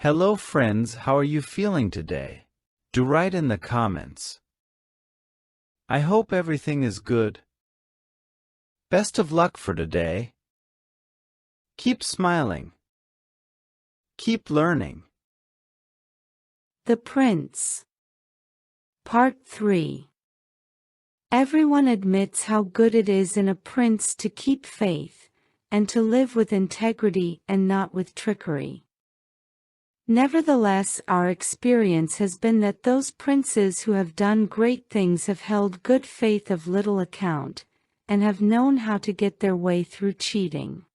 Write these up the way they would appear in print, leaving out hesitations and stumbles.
Hello friends, how are you feeling today? Do write in the comments. I hope everything is good. Best of luck for today. Keep smiling. Keep learning. The Prince. Part 3. Everyone admits how good it is in a prince to keep faith, and to live with integrity and not with trickery. Nevertheless, our experience has been that those princes who have done great things have held good faith of little account, and have known how to get their way through cheating.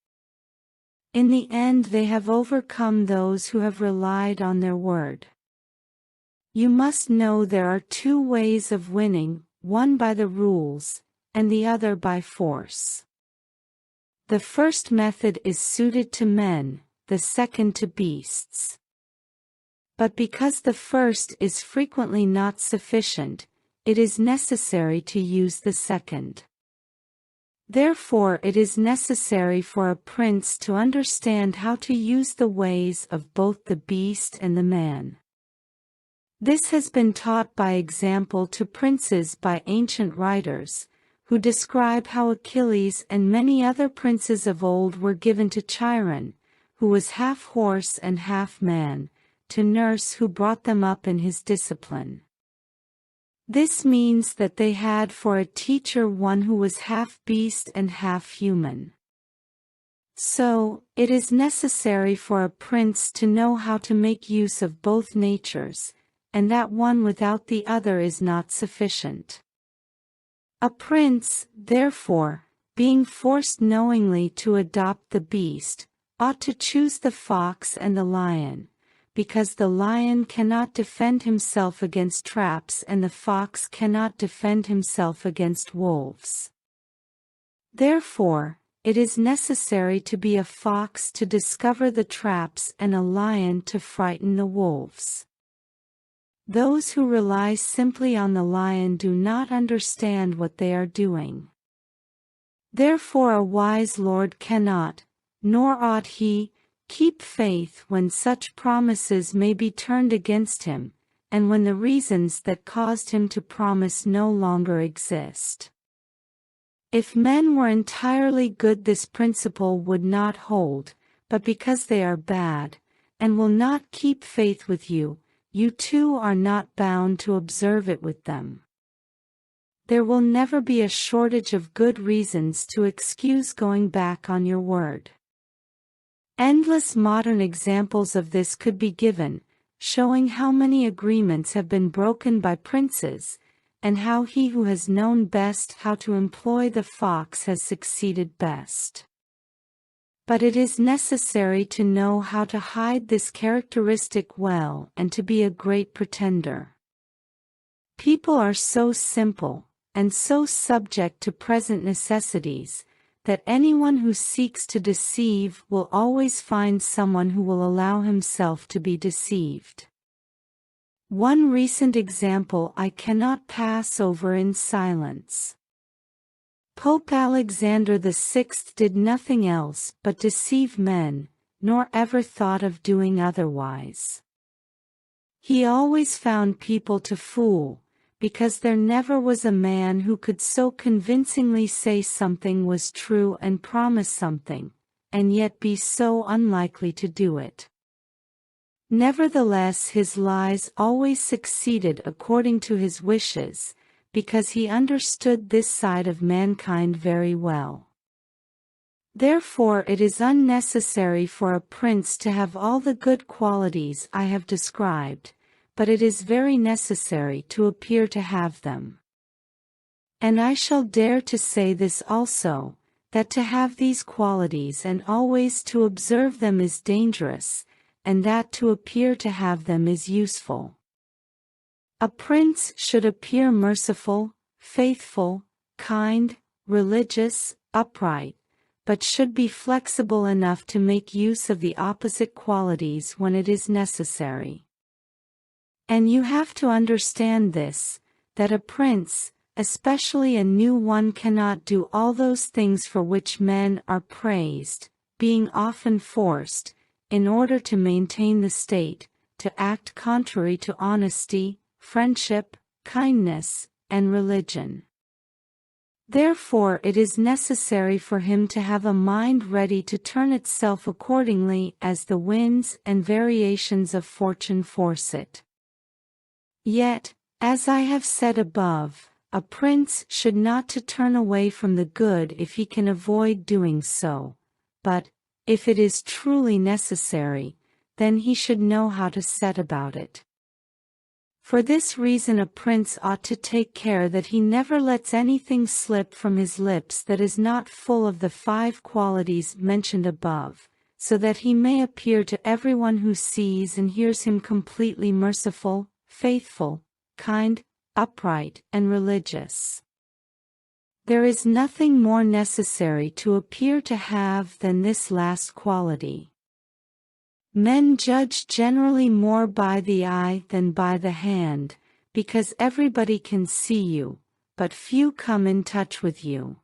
In the end, they have overcome those who have relied on their word. You must know there are two ways of winning, one by the rules, and the other by force. The first method is suited to men, the second to beasts. But because the first is frequently not sufficient, it is necessary to use the second. Therefore it is necessary for a prince to understand how to use the ways of both the beast and the man. This has been taught by example to princes by ancient writers, who describe how Achilles and many other princes of old were given to Chiron, who was half horse and half man, to nurse who brought them up in his discipline. This means that they had for a teacher one who was half beast and half human. So, it is necessary for a prince to know how to make use of both natures, and that one without the other is not sufficient. A prince, therefore, being forced knowingly to adopt the beast, ought to choose the fox and the lion, because the lion cannot defend himself against traps and the fox cannot defend himself against wolves. Therefore, it is necessary to be a fox to discover the traps and a lion to frighten the wolves. Those who rely simply on the lion do not understand what they are doing. Therefore a wise lord cannot, nor ought he, keep faith when such promises may be turned against him, and when the reasons that caused him to promise no longer exist. If men were entirely good, this principle would not hold, but because they are bad, and will not keep faith with you, you too are not bound to observe it with them. There will never be a shortage of good reasons to excuse going back on your word. Endless modern examples of this could be given, showing how many agreements have been broken by princes, and how he who has known best how to employ the fox has succeeded best. But it is necessary to know how to hide this characteristic well and to be a great pretender. People are so simple, and so subject to present necessities, that anyone who seeks to deceive will always find someone who will allow himself to be deceived. One recent example I cannot pass over in silence. Pope Alexander VI did nothing else but deceive men, nor ever thought of doing otherwise. He always found people to fool, because there never was a man who could so convincingly say something was true and promise something, and yet be so unlikely to do it. Nevertheless, his lies always succeeded according to his wishes, because he understood this side of mankind very well. Therefore it is unnecessary for a prince to have all the good qualities I have described, but it is very necessary to appear to have them. And I shall dare to say this also, that to have these qualities and always to observe them is dangerous, and that to appear to have them is useful. A prince should appear merciful, faithful, kind, religious, upright, but should be flexible enough to make use of the opposite qualities when it is necessary. And you have to understand this, that a prince, especially a new one, cannot do all those things for which men are praised, being often forced, in order to maintain the state, to act contrary to honesty, friendship, kindness, and religion. Therefore it is necessary for him to have a mind ready to turn itself accordingly as the winds and variations of fortune force it. Yet, as I have said above, a prince should not to turn away from the good if he can avoid doing so, but, if it is truly necessary, then he should know how to set about it. For this reason a prince ought to take care that he never lets anything slip from his lips that is not full of the 5 qualities mentioned above, so that he may appear to everyone who sees and hears him completely merciful, faithful, kind, upright, and religious. There is nothing more necessary to appear to have than this last quality. Men judge generally more by the eye than by the hand, because everybody can see you, but few come in touch with you.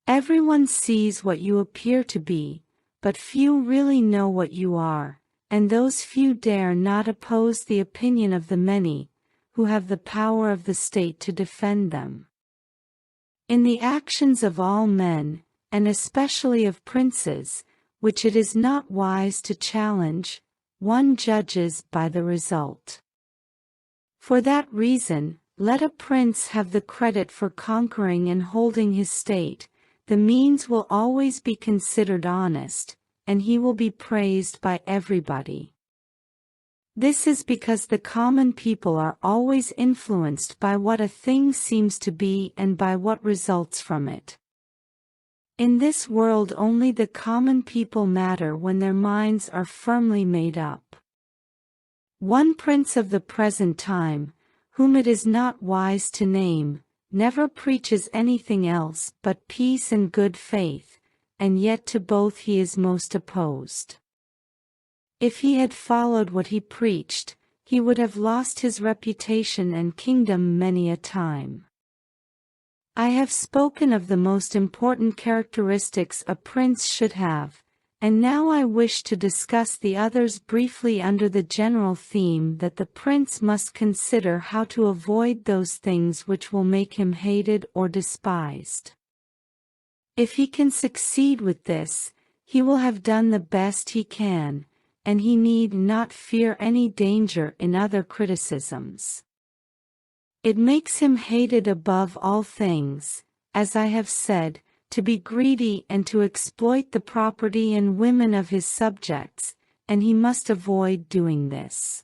Everyone sees what you appear to be, but few really know what you are, and those few dare not oppose the opinion of the many, who have the power of the state to defend them. In the actions of all men, and especially of princes, which it is not wise to challenge, one judges by the result. For that reason, let a prince have the credit for conquering and holding his state, the means will always be considered honest, and he will be praised by everybody. This is because the common people are always influenced by what a thing seems to be and by what results from it. In this world only the common people matter when their minds are firmly made up. One prince of the present time, whom it is not wise to name, never preaches anything else but peace and good faith, and yet to both he is most opposed. If he had followed what he preached, he would have lost his reputation and kingdom many a time. I have spoken of the most important characteristics a prince should have, and now I wish to discuss the others briefly under the general theme that the prince must consider how to avoid those things which will make him hated or despised. If he can succeed with this, he will have done the best he can, and he need not fear any danger in other criticisms. It makes him hated above all things, as I have said, to be greedy and to exploit the property and women of his subjects, and he must avoid doing this.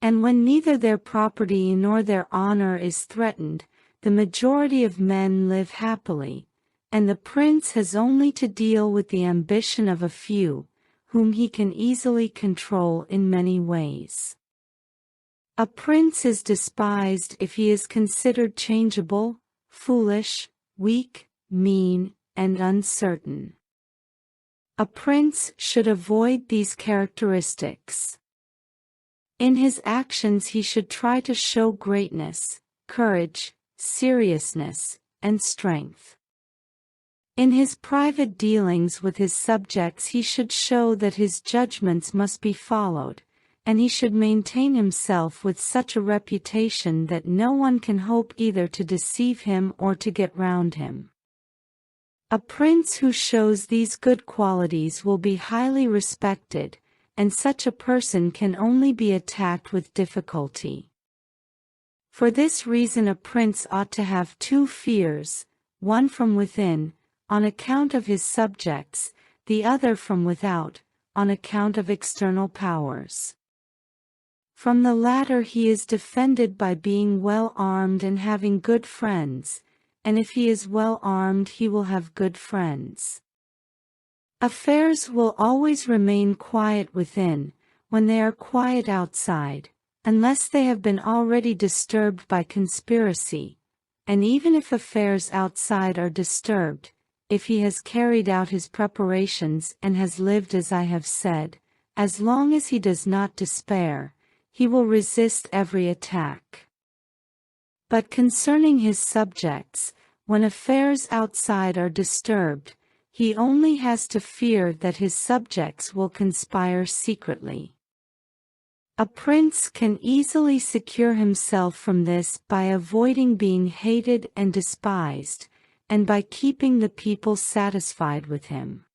And when neither their property nor their honor is threatened, the majority of men live happily, and the prince has only to deal with the ambition of a few, whom he can easily control in many ways. A prince is despised if he is considered changeable, foolish, weak, mean, and uncertain. A prince should avoid these characteristics. In his actions he should try to show greatness, courage, seriousness, and strength. In his private dealings with his subjects he should show that his judgments must be followed, and he should maintain himself with such a reputation that no one can hope either to deceive him or to get round him. A prince who shows these good qualities will be highly respected, and such a person can only be attacked with difficulty. For this reason a prince ought to have 2 fears, one from within, on account of his subjects, the other from without, on account of external powers. From the latter he is defended by being well armed and having good friends, and if he is well armed he will have good friends. Affairs will always remain quiet within, when they are quiet outside, unless they have been already disturbed by conspiracy, and even if affairs outside are disturbed, if he has carried out his preparations and has lived as I have said, as long as he does not despair, he will resist every attack. But concerning his subjects, when affairs outside are disturbed, he only has to fear that his subjects will conspire secretly. A prince can easily secure himself from this by avoiding being hated and despised, and by keeping the people satisfied with him.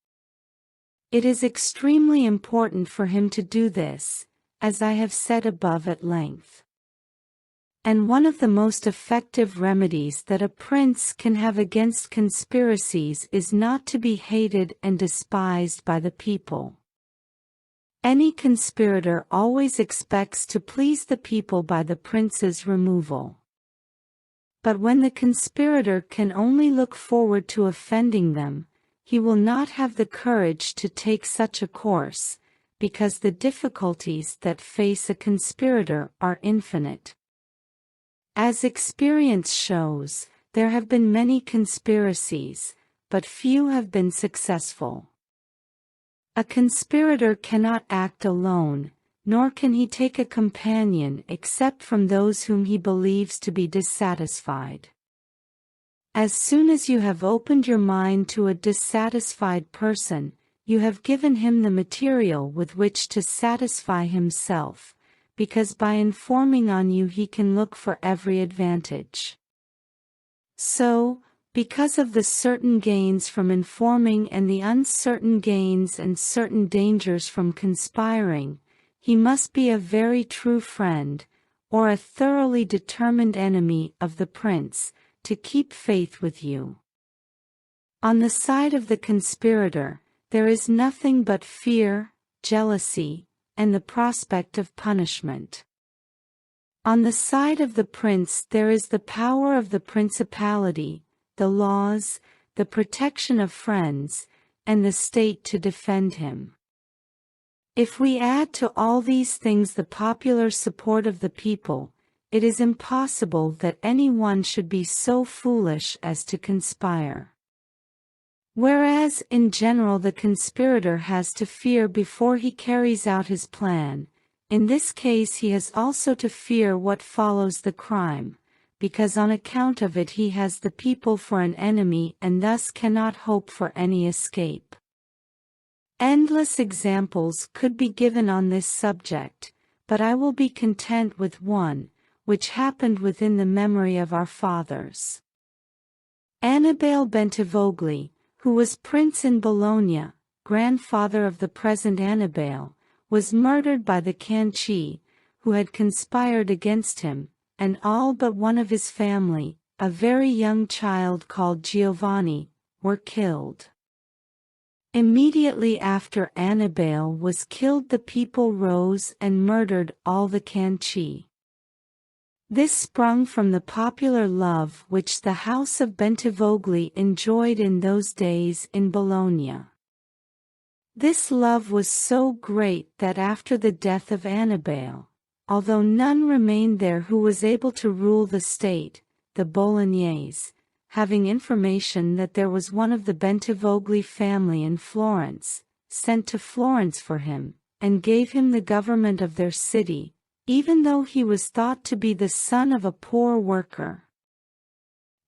It is extremely important for him to do this, as I have said above at length. And one of the most effective remedies that a prince can have against conspiracies is not to be hated and despised by the people. Any conspirator always expects to please the people by the prince's removal. But when the conspirator can only look forward to offending them, he will not have the courage to take such a course, because the difficulties that face a conspirator are infinite. As experience shows, there have been many conspiracies, but few have been successful. A conspirator cannot act alone, nor can he take a companion except from those whom he believes to be dissatisfied. As soon as you have opened your mind to a dissatisfied person, you have given him the material with which to satisfy himself, because by informing on you he can look for every advantage. So, because of the certain gains from informing and the uncertain gains and certain dangers from conspiring, he must be a very true friend, or a thoroughly determined enemy of the prince, to keep faith with you. On the side of the conspirator, there is nothing but fear, jealousy, and the prospect of punishment. On the side of the prince there is the power of the principality, the laws, the protection of friends, and the state to defend him. If we add to all these things the popular support of the people, it is impossible that any one should be so foolish as to conspire. Whereas in general the conspirator has to fear before he carries out his plan, in this case he has also to fear what follows the crime, because on account of it he has the people for an enemy and thus cannot hope for any escape. Endless examples could be given on this subject, but I will be content with one, which happened within the memory of our fathers. Annibale Bentivogli, who was prince in Bologna, grandfather of the present Annibale, was murdered by the Canci, who had conspired against him, and all but one of his family, a very young child called Giovanni, were killed. Immediately after Annibale was killed the people rose and murdered all the Canci. This sprung from the popular love which the house of Bentivogli enjoyed in those days in Bologna. This love was so great that after the death of Annibale, although none remained there who was able to rule the state, the Bolognese, having information that there was one of the Bentivogli family in Florence, sent to Florence for him, and gave him the government of their city, even though he was thought to be the son of a poor worker.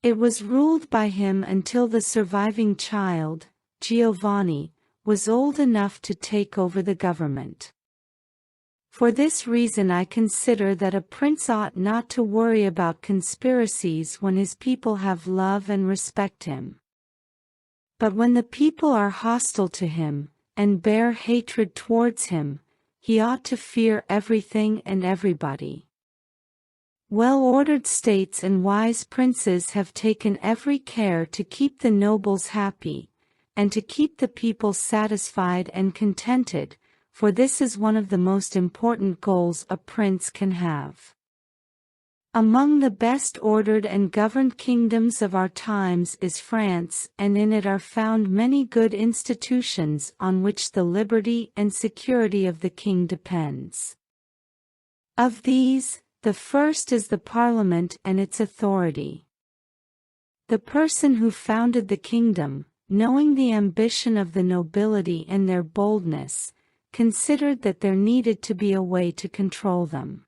It was ruled by him until the surviving child, Giovanni, was old enough to take over the government. For this reason I consider that a prince ought not to worry about conspiracies when his people have love and respect him. But when the people are hostile to him, and bear hatred towards him, he ought to fear everything and everybody. Well-ordered states and wise princes have taken every care to keep the nobles happy, and to keep the people satisfied and contented, for this is one of the most important goals a prince can have. Among the best ordered and governed kingdoms of our times is France, and in it are found many good institutions on which the liberty and security of the king depends. Of these, the first is the Parliament and its authority. The person who founded the kingdom, knowing the ambition of the nobility and their boldness, considered that there needed to be a way to control them.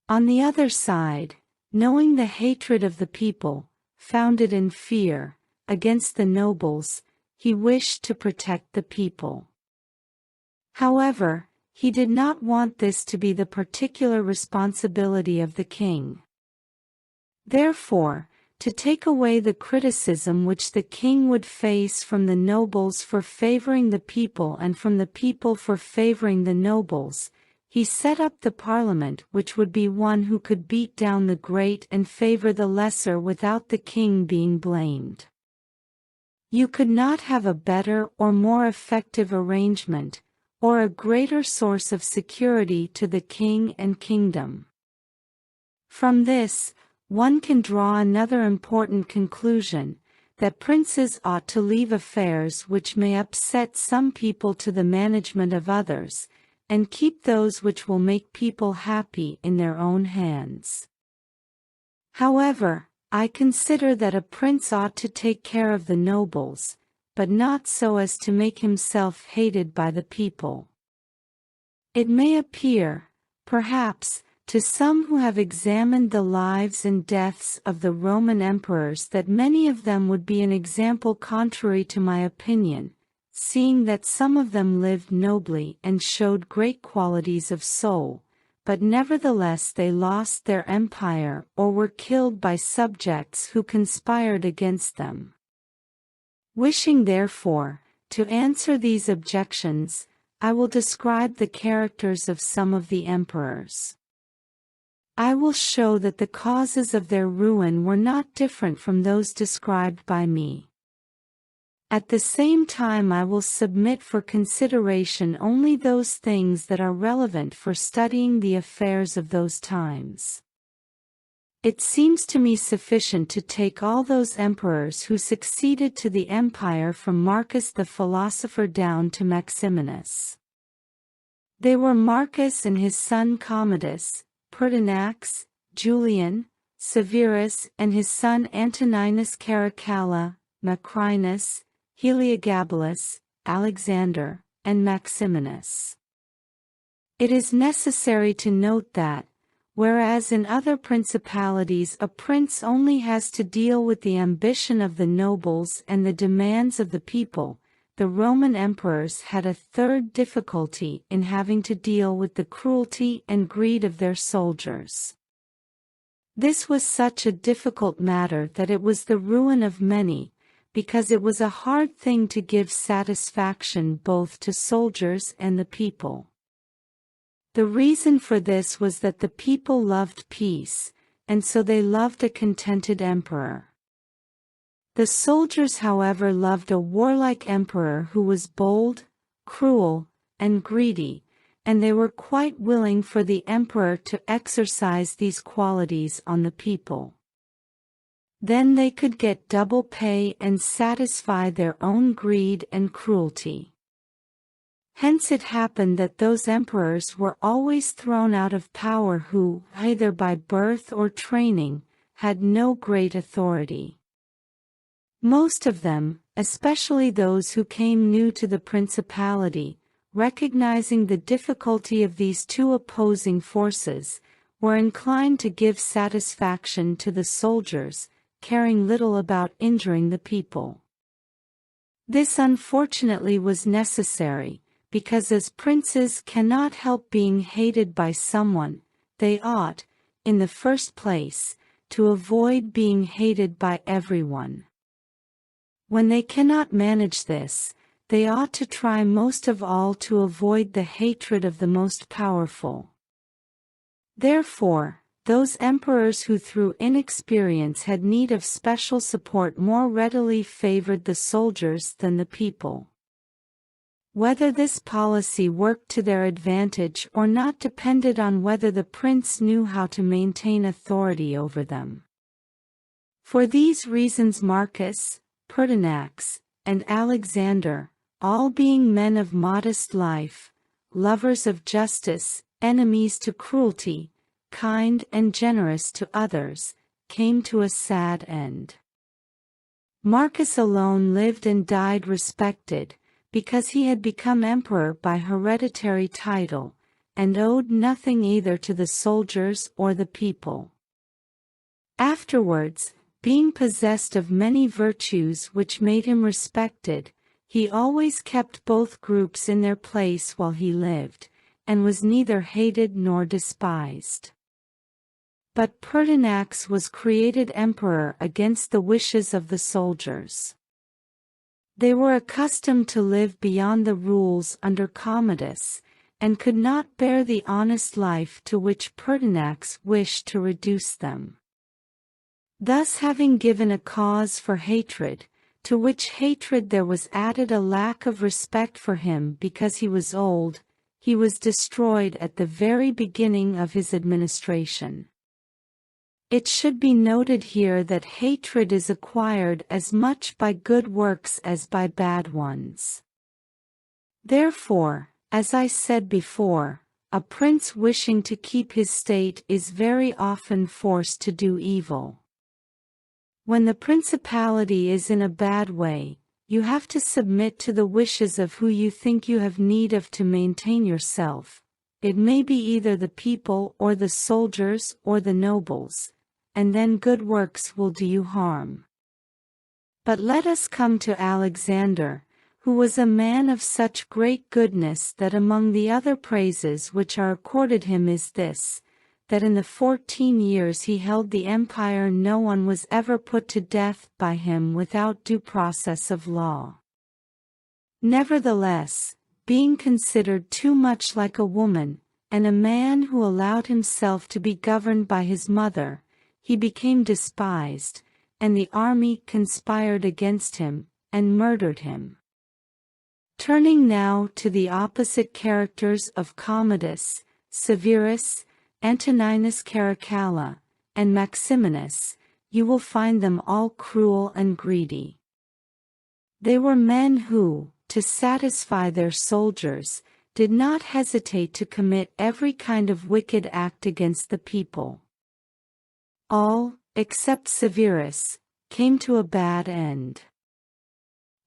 On the other side, knowing the hatred of the people, founded in fear, against the nobles, he wished to protect the people. However, he did not want this to be the particular responsibility of the king. Therefore, to take away the criticism which the king would face from the nobles for favoring the people and from the people for favoring the nobles, he set up the parliament, which would be one who could beat down the great and favor the lesser without the king being blamed. You could not have a better or more effective arrangement, or a greater source of security to the king and kingdom. From this, one can draw another important conclusion, that princes ought to leave affairs which may upset some people to the management of others, and keep those which will make people happy in their own hands. However, I consider that a prince ought to take care of the nobles, but not so as to make himself hated by the people. It may appear, perhaps, to some who have examined the lives and deaths of the Roman emperors that many of them would be an example contrary to my opinion, seeing that some of them lived nobly and showed great qualities of soul, but nevertheless they lost their empire or were killed by subjects who conspired against them. Wishing therefore, to answer these objections, I will describe the characters of some of the emperors. I will show that the causes of their ruin were not different from those described by me. At the same time I will submit for consideration only those things that are relevant for studying the affairs of those times. It seems to me sufficient to take all those emperors who succeeded to the empire from Marcus the philosopher down to Maximinus. They were Marcus and his son Commodus, Pertinax, Julian, Severus and his son Antoninus Caracalla, Macrinus, Heliogabalus, Alexander, and Maximinus. It is necessary to note that, whereas in other principalities a prince only has to deal with the ambition of the nobles and the demands of the people, the Roman emperors had a third difficulty in having to deal with the cruelty and greed of their soldiers. This was such a difficult matter that it was the ruin of many, because it was a hard thing to give satisfaction both to soldiers and the people. The reason for this was that the people loved peace, and so they loved a contented emperor. The soldiers, however, loved a warlike emperor who was bold, cruel, and greedy, and they were quite willing for the emperor to exercise these qualities on the people. Then they could get double pay and satisfy their own greed and cruelty. Hence it happened that those emperors were always thrown out of power who, either by birth or training, had no great authority. Most of them, especially those who came new to the principality, recognizing the difficulty of these two opposing forces, were inclined to give satisfaction to the soldiers, caring little about injuring the people. This unfortunately was necessary, because as princes cannot help being hated by someone, they ought, in the first place, to avoid being hated by everyone. When they cannot manage this, they ought to try most of all to avoid the hatred of the most powerful. Therefore, those emperors who through inexperience had need of special support more readily favored the soldiers than the people. Whether this policy worked to their advantage or not depended on whether the prince knew how to maintain authority over them. For these reasons Marcus, Pertinax, and Alexander, all being men of modest life, lovers of justice, enemies to cruelty, kind and generous to others, came to a sad end. Marcus alone lived and died respected, because he had become emperor by hereditary title, and owed nothing either to the soldiers or the people. Afterwards, being possessed of many virtues which made him respected, He always kept both groups in their place while he lived, and was neither hated nor despised. But Pertinax was created emperor against the wishes of the soldiers. They were accustomed to live beyond the rules under Commodus, and could not bear the honest life to which Pertinax wished to reduce them. Thus, having given a cause for hatred, to which hatred there was added a lack of respect for him because he was old, he was destroyed at the very beginning of his administration. It should be noted here that hatred is acquired as much by good works as by bad ones. Therefore, as I said before, a prince wishing to keep his state is very often forced to do evil. When the principality is in a bad way, you have to submit to the wishes of who you think you have need of to maintain yourself. It may be either the people or the soldiers or the nobles, and then good works will do you harm. But let us come to Alexander, who was a man of such great goodness that among the other praises which are accorded him is this, that in the 14 years he held the empire no one was ever put to death by him without due process of law. Nevertheless, being considered too much like a woman, and a man who allowed himself to be governed by his mother, he became despised, and the army conspired against him, and murdered him. Turning now to the opposite characters of Commodus, Severus, Antoninus Caracalla, and Maximinus, you will find them all cruel and greedy. They were men who, to satisfy their soldiers, did not hesitate to commit every kind of wicked act against the people. All, except Severus, came to a bad end.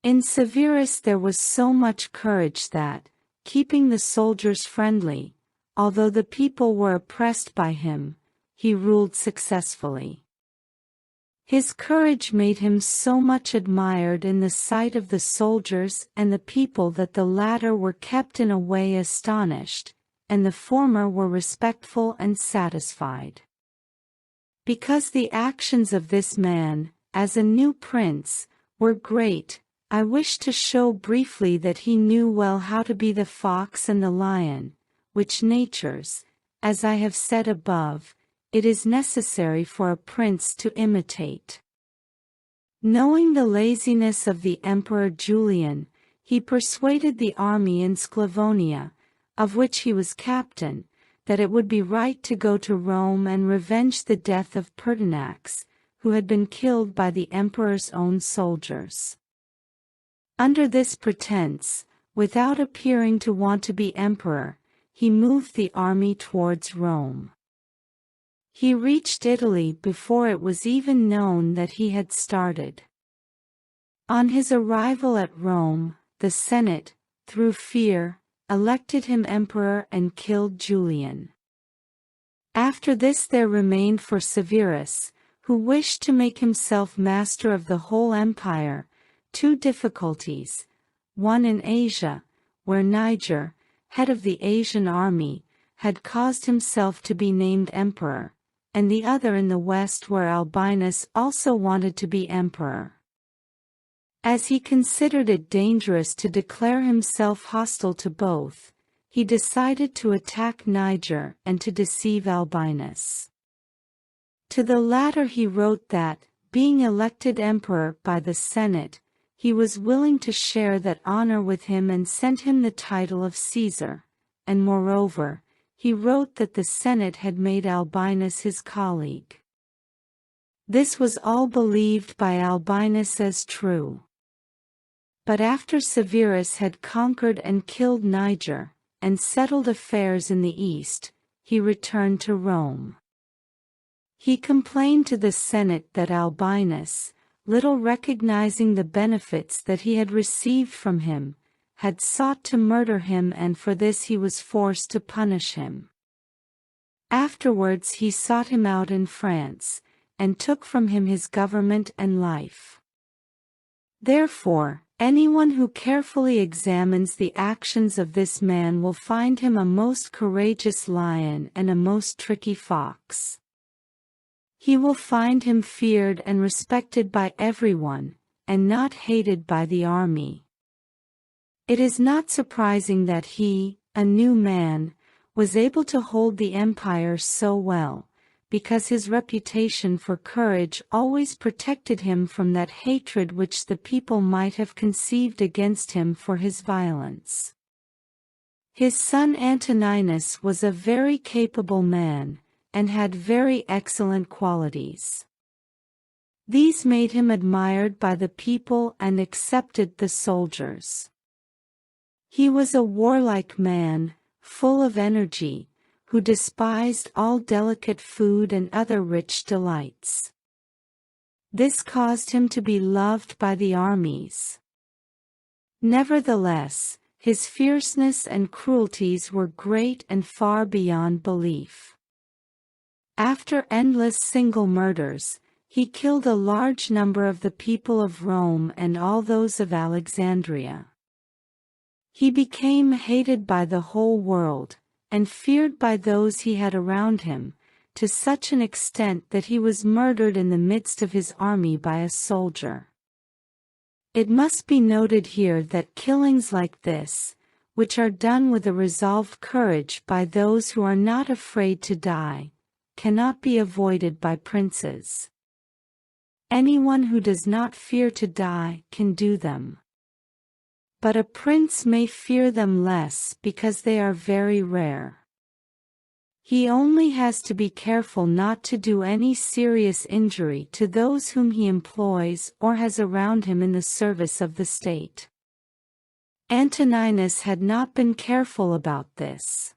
In Severus there was so much courage that, keeping the soldiers friendly, although the people were oppressed by him, he ruled successfully. His courage made him so much admired in the sight of the soldiers and the people that the latter were kept in a way astonished, and the former were respectful and satisfied. Because the actions of this man, as a new prince, were great, I wish to show briefly that he knew well how to be the fox and the lion, which natures, as I have said above, it is necessary for a prince to imitate. Knowing the laziness of the Emperor Julian, he persuaded the army in Sclavonia, of which he was captain, that it would be right to go to Rome and revenge the death of Pertinax, who had been killed by the emperor's own soldiers. Under this pretense, without appearing to want to be emperor, he moved the army towards Rome. He reached Italy before it was even known that he had started. On his arrival at Rome, the Senate, through fear, elected him emperor and killed Julian. After this there remained for Severus, who wished to make himself master of the whole empire, two difficulties, one in Asia, where Niger, head of the Asian army, had caused himself to be named emperor, and the other in the west where Albinus also wanted to be emperor. As he considered it dangerous to declare himself hostile to both, he decided to attack Niger and to deceive Albinus. To the latter he wrote that, being elected emperor by the Senate, he was willing to share that honor with him and sent him the title of Caesar, and moreover, he wrote that the Senate had made Albinus his colleague. This was all believed by Albinus as true. But after Severus had conquered and killed Niger, and settled affairs in the east, he returned to Rome. He complained to the Senate that Albinus, little recognizing the benefits that he had received from him, had sought to murder him, and for this he was forced to punish him. Afterwards he sought him out in France, and took from him his government and life. Therefore, Anyone who carefully examines the actions of this man will find him a most courageous lion and a most tricky fox. He will find him feared and respected by everyone, and not hated by the army. It is not surprising that he, a new man, was able to hold the empire so well, because his reputation for courage always protected him from that hatred which the people might have conceived against him for his violence. His son Antoninus was a very capable man, and had very excellent qualities. These made him admired by the people and accepted the soldiers. He was a warlike man, full of energy, who despised all delicate food and other rich delights. This caused him to be loved by the armies. Nevertheless, his fierceness and cruelties were great and far beyond belief. After endless single murders, he killed a large number of the people of Rome and all those of Alexandria. He became hated by the whole world, and feared by those he had around him, to such an extent that he was murdered in the midst of his army by a soldier. It must be noted here that killings like this, which are done with a resolved courage by those who are not afraid to die, cannot be avoided by princes. Anyone who does not fear to die can do them. But a prince may fear them less because they are very rare. He only has to be careful not to do any serious injury to those whom he employs or has around him in the service of the state. Antoninus had not been careful about this.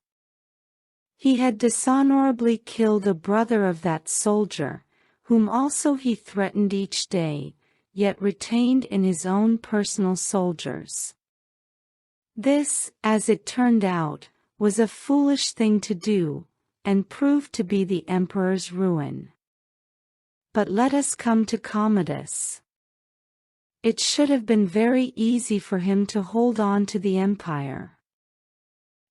He had dishonorably killed a brother of that soldier, whom also he threatened each day, yet retained in his own personal soldiers. This, as it turned out, was a foolish thing to do, and proved to be the emperor's ruin. But let us come to Commodus. It should have been very easy for him to hold on to the empire.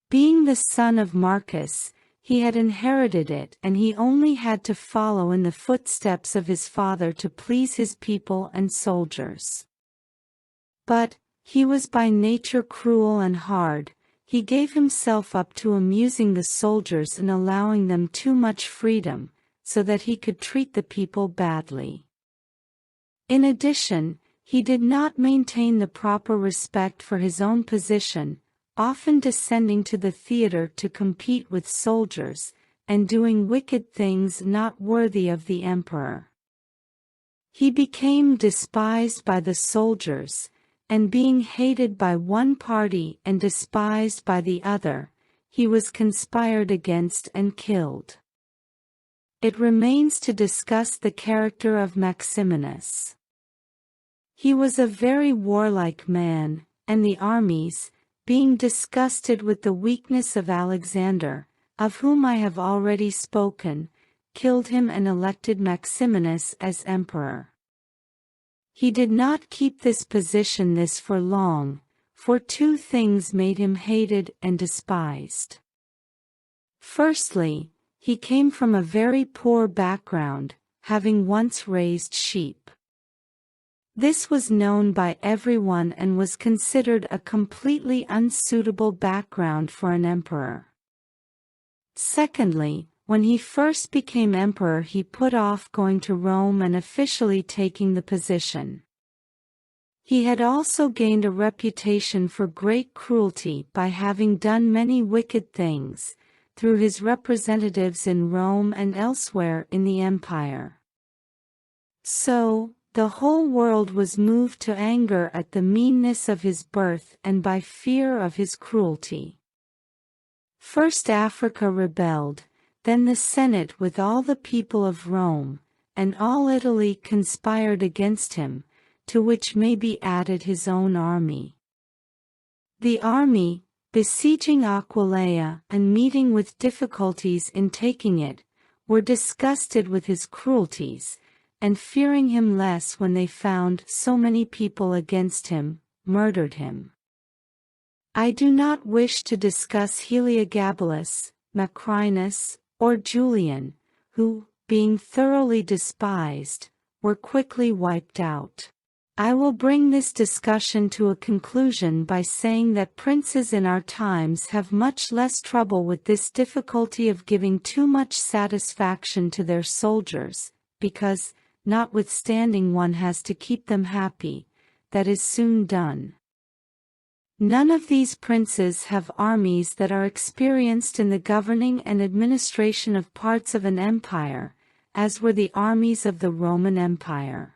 Being the son of Marcus, he had inherited it, and he only had to follow in the footsteps of his father to please his people and soldiers. But he was by nature cruel and hard. He gave himself up to amusing the soldiers and allowing them too much freedom, so that he could treat the people badly. In addition, he did not maintain the proper respect for his own position, often descending to the theater to compete with soldiers, and doing wicked things not worthy of the emperor. He became despised by the soldiers, and being hated by one party and despised by the other, he was conspired against and killed. It remains to discuss the character of Maximinus. He was a very warlike man, and the armies, being disgusted with the weakness of Alexander, of whom I have already spoken, killed him and elected Maximinus as emperor. He did not keep this position for long, for two things made him hated and despised. Firstly, he came from a very poor background, having once raised sheep. This was known by everyone and was considered a completely unsuitable background for an emperor. Secondly, when he first became emperor, he put off going to Rome and officially taking the position. He had also gained a reputation for great cruelty by having done many wicked things, through his representatives in Rome and elsewhere in the empire. So, the whole world was moved to anger at the meanness of his birth and by fear of his cruelty. First Africa rebelled, then the Senate with all the people of Rome, and all Italy conspired against him, to which may be added his own army. The army, besieging Aquileia and meeting with difficulties in taking it, were disgusted with his cruelties, and fearing him less when they found so many people against him, murdered him. I do not wish to discuss Heliogabalus, Macrinus, or Julian, who, being thoroughly despised, were quickly wiped out. I will bring this discussion to a conclusion by saying that princes in our times have much less trouble with this difficulty of giving too much satisfaction to their soldiers, because, notwithstanding one has to keep them happy, that is soon done. None of these princes have armies that are experienced in the governing and administration of parts of an empire, as were the armies of the Roman Empire.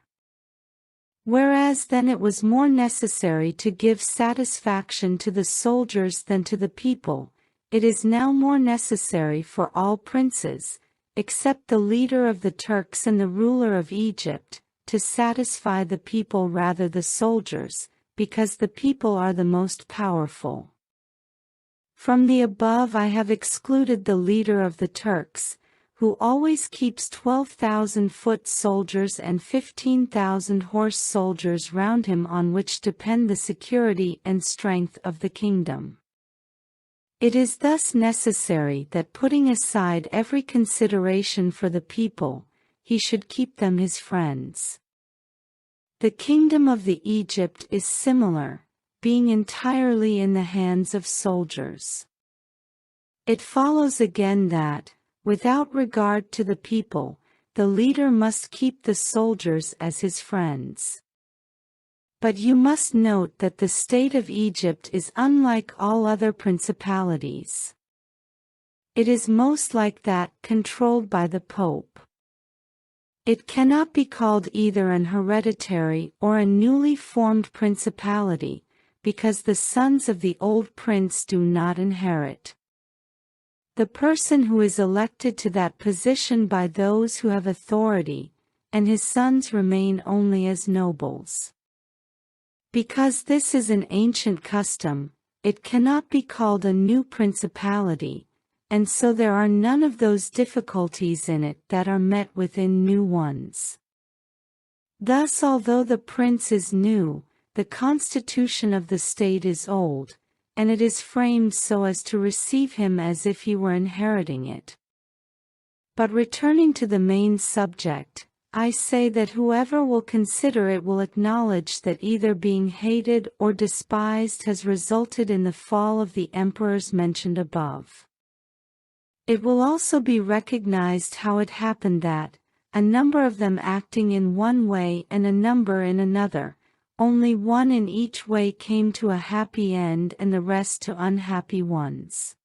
Whereas then it was more necessary to give satisfaction to the soldiers than to the people, it is now more necessary for all princes, except the leader of the Turks and the ruler of Egypt, to satisfy the people rather than the soldiers, because the people are the most powerful. From the above I have excluded the leader of the Turks, who always keeps 12,000 foot soldiers and 15,000 horse soldiers round him, on which depend the security and strength of the kingdom. It is thus necessary that, putting aside every consideration for the people, he should keep them his friends. The kingdom of the Egypt is similar, being entirely in the hands of soldiers. It follows again that, without regard to the people, the leader must keep the soldiers as his friends. But you must note that the state of Egypt is unlike all other principalities. It is most like that controlled by the Pope. It cannot be called either an hereditary or a newly formed principality, because the sons of the old prince do not inherit. The person who is elected to that position by those who have authority, and his sons remain only as nobles. Because this is an ancient custom, it cannot be called a new principality, and so there are none of those difficulties in it that are met with in new ones. Thus, although the prince is new, the constitution of the state is old, and it is framed so as to receive him as if he were inheriting it. But returning to the main subject, I say that whoever will consider it will acknowledge that either being hated or despised has resulted in the fall of the emperors mentioned above. It will also be recognized how it happened that, a number of them acting in one way and a number in another, only one in each way came to a happy end and the rest to unhappy ones.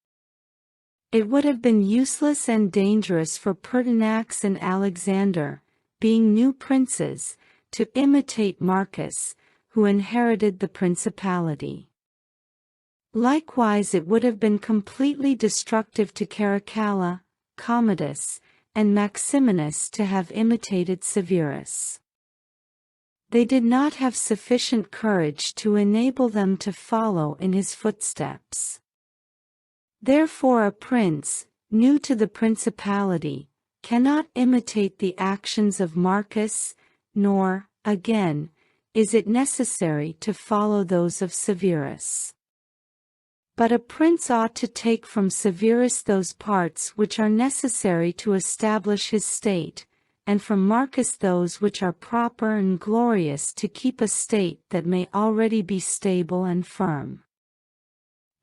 It would have been useless and dangerous for Pertinax and Alexander, being new princes, to imitate Marcus, who inherited the principality. Likewise it would have been completely destructive to Caracalla, Commodus, and Maximinus to have imitated Severus. They did not have sufficient courage to enable them to follow in his footsteps. Therefore a prince, new to the principality, cannot imitate the actions of Marcus, nor, again, is it necessary to follow those of Severus. But a prince ought to take from Severus those parts which are necessary to establish his state, and from Marcus those which are proper and glorious to keep a state that may already be stable and firm.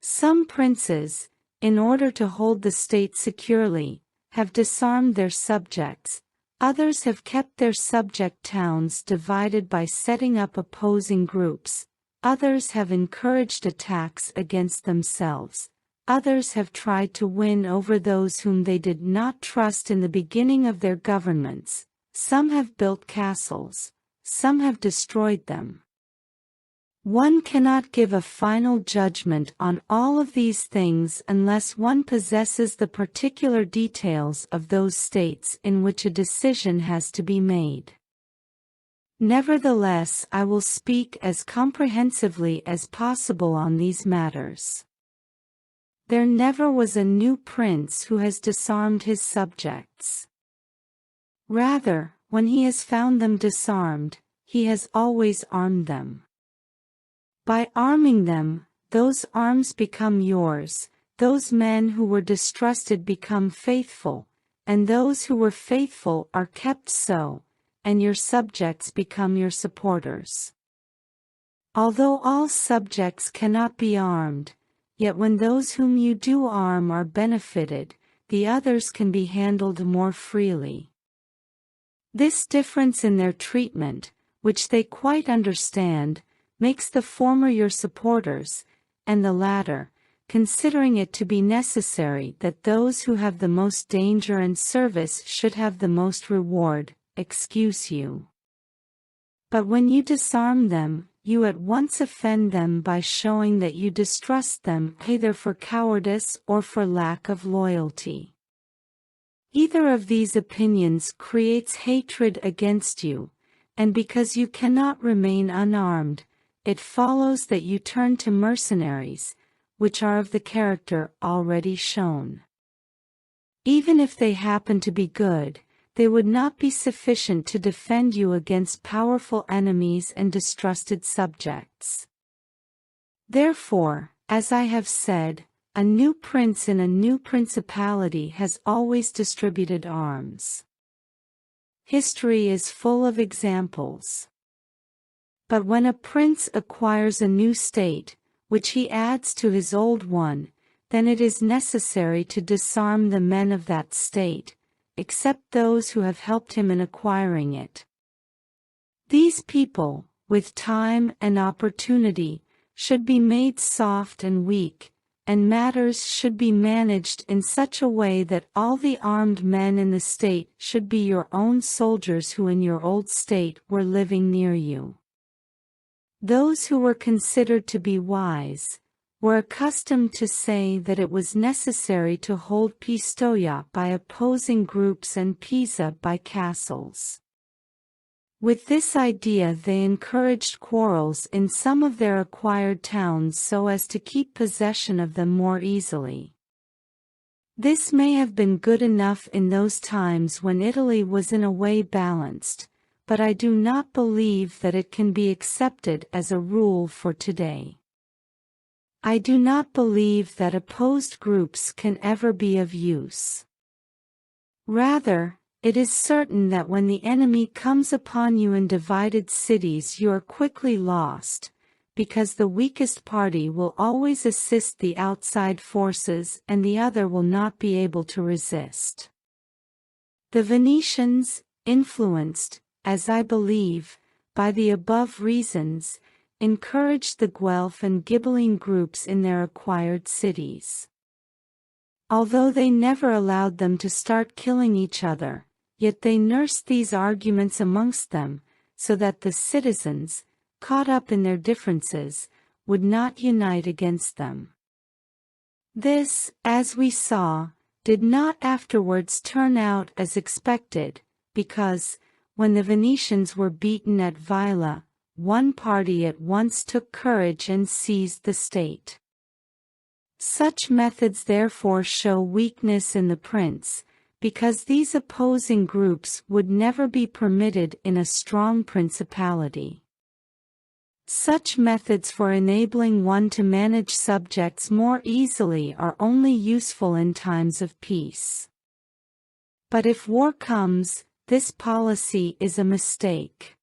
Some princes, in order to hold the state securely, have disarmed their subjects, others have kept their subject towns divided by setting up opposing groups, others have encouraged attacks against themselves, others have tried to win over those whom they did not trust in the beginning of their governments, some have built castles, some have destroyed them. One cannot give a final judgment on all of these things unless one possesses the particular details of those states in which a decision has to be made. Nevertheless, I will speak as comprehensively as possible on these matters. There never was a new prince who has disarmed his subjects. Rather, when he has found them disarmed, he has always armed them. By arming them, those arms become yours, those men who were distrusted become faithful, and those who were faithful are kept so, and your subjects become your supporters. Although all subjects cannot be armed, yet when those whom you do arm are benefited, the others can be handled more freely. This difference in their treatment, which they quite understand, makes the former your supporters, and the latter, considering it to be necessary that those who have the most danger and service should have the most reward, excuse you. But when you disarm them, you at once offend them by showing that you distrust them either for cowardice or for lack of loyalty. Either of these opinions creates hatred against you, and because you cannot remain unarmed, it follows that you turn to mercenaries, which are of the character already shown. Even if they happen to be good, they would not be sufficient to defend you against powerful enemies and distrusted subjects. Therefore, as I have said, a new prince in a new principality has always distributed arms. History is full of examples. But when a prince acquires a new state, which he adds to his old one, then it is necessary to disarm the men of that state, except those who have helped him in acquiring it. These people, with time and opportunity, should be made soft and weak, and matters should be managed in such a way that all the armed men in the state should be your own soldiers who in your old state were living near you. Those who were considered to be wise were accustomed to say that it was necessary to hold Pistoia by opposing groups and Pisa by castles. With this idea they encouraged quarrels in some of their acquired towns so as to keep possession of them more easily. This may have been good enough in those times when Italy was in a way balanced, but I do not believe that it can be accepted as a rule for today. I do not believe that opposed groups can ever be of use. Rather, it is certain that when the enemy comes upon you in divided cities you are quickly lost, because the weakest party will always assist the outside forces and the other will not be able to resist. The Venetians, influenced, as I believe, by the above reasons, encouraged the Guelph and Ghibelline groups in their acquired cities. Although they never allowed them to start killing each other, yet they nursed these arguments amongst them, so that the citizens, caught up in their differences, would not unite against them. This, as we saw, did not afterwards turn out as expected, because, when the Venetians were beaten at Vaila, one party at once took courage and seized the state. Such methods therefore show weakness in the prince, because these opposing groups would never be permitted in a strong principality. Such methods for enabling one to manage subjects more easily are only useful in times of peace. But if war comes, this policy is a mistake.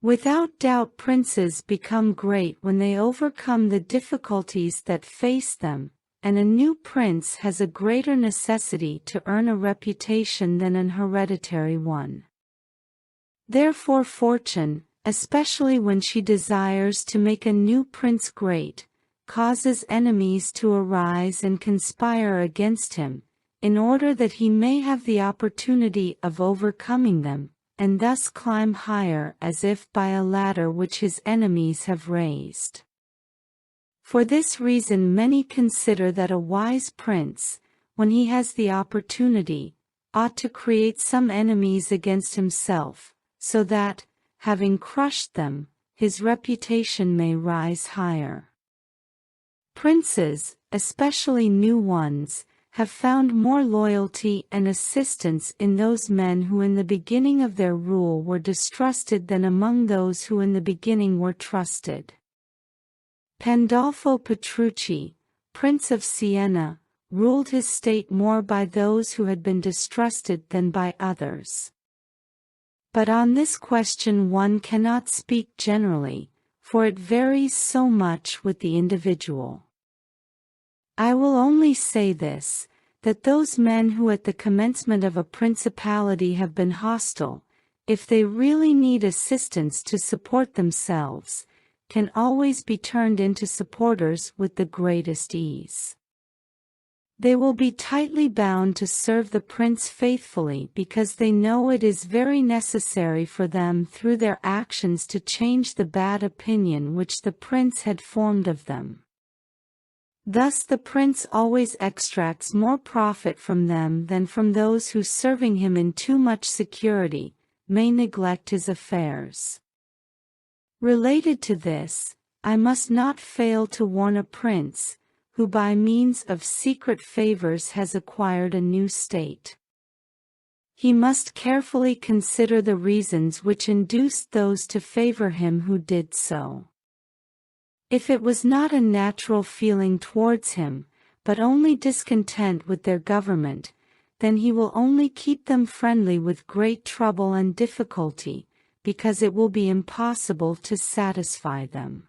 Without doubt princes become great when they overcome the difficulties that face them, and a new prince has a greater necessity to earn a reputation than an hereditary one. Therefore fortune, especially when she desires to make a new prince great, causes enemies to arise and conspire against him, in order that he may have the opportunity of overcoming them, and thus climb higher as if by a ladder which his enemies have raised. For this reason many consider that a wise prince, when he has the opportunity, ought to create some enemies against himself, so that, having crushed them, his reputation may rise higher. Princes, especially new ones, have found more loyalty and assistance in those men who in the beginning of their rule were distrusted than among those who in the beginning were trusted. Pandolfo Petrucci, Prince of Siena, ruled his state more by those who had been distrusted than by others. But on this question one cannot speak generally, for it varies so much with the individual. I will only say this, that those men who at the commencement of a principality have been hostile, if they really need assistance to support themselves, can always be turned into supporters with the greatest ease. They will be tightly bound to serve the prince faithfully because they know it is very necessary for them through their actions to change the bad opinion which the prince had formed of them. Thus the prince always extracts more profit from them than from those who, serving him in too much security, may neglect his affairs. Related to this, I must not fail to warn a prince, who by means of secret favors has acquired a new state. He must carefully consider the reasons which induced those to favor him who did so. If it was not a natural feeling towards him, but only discontent with their government, then he will only keep them friendly with great trouble and difficulty, because it will be impossible to satisfy them.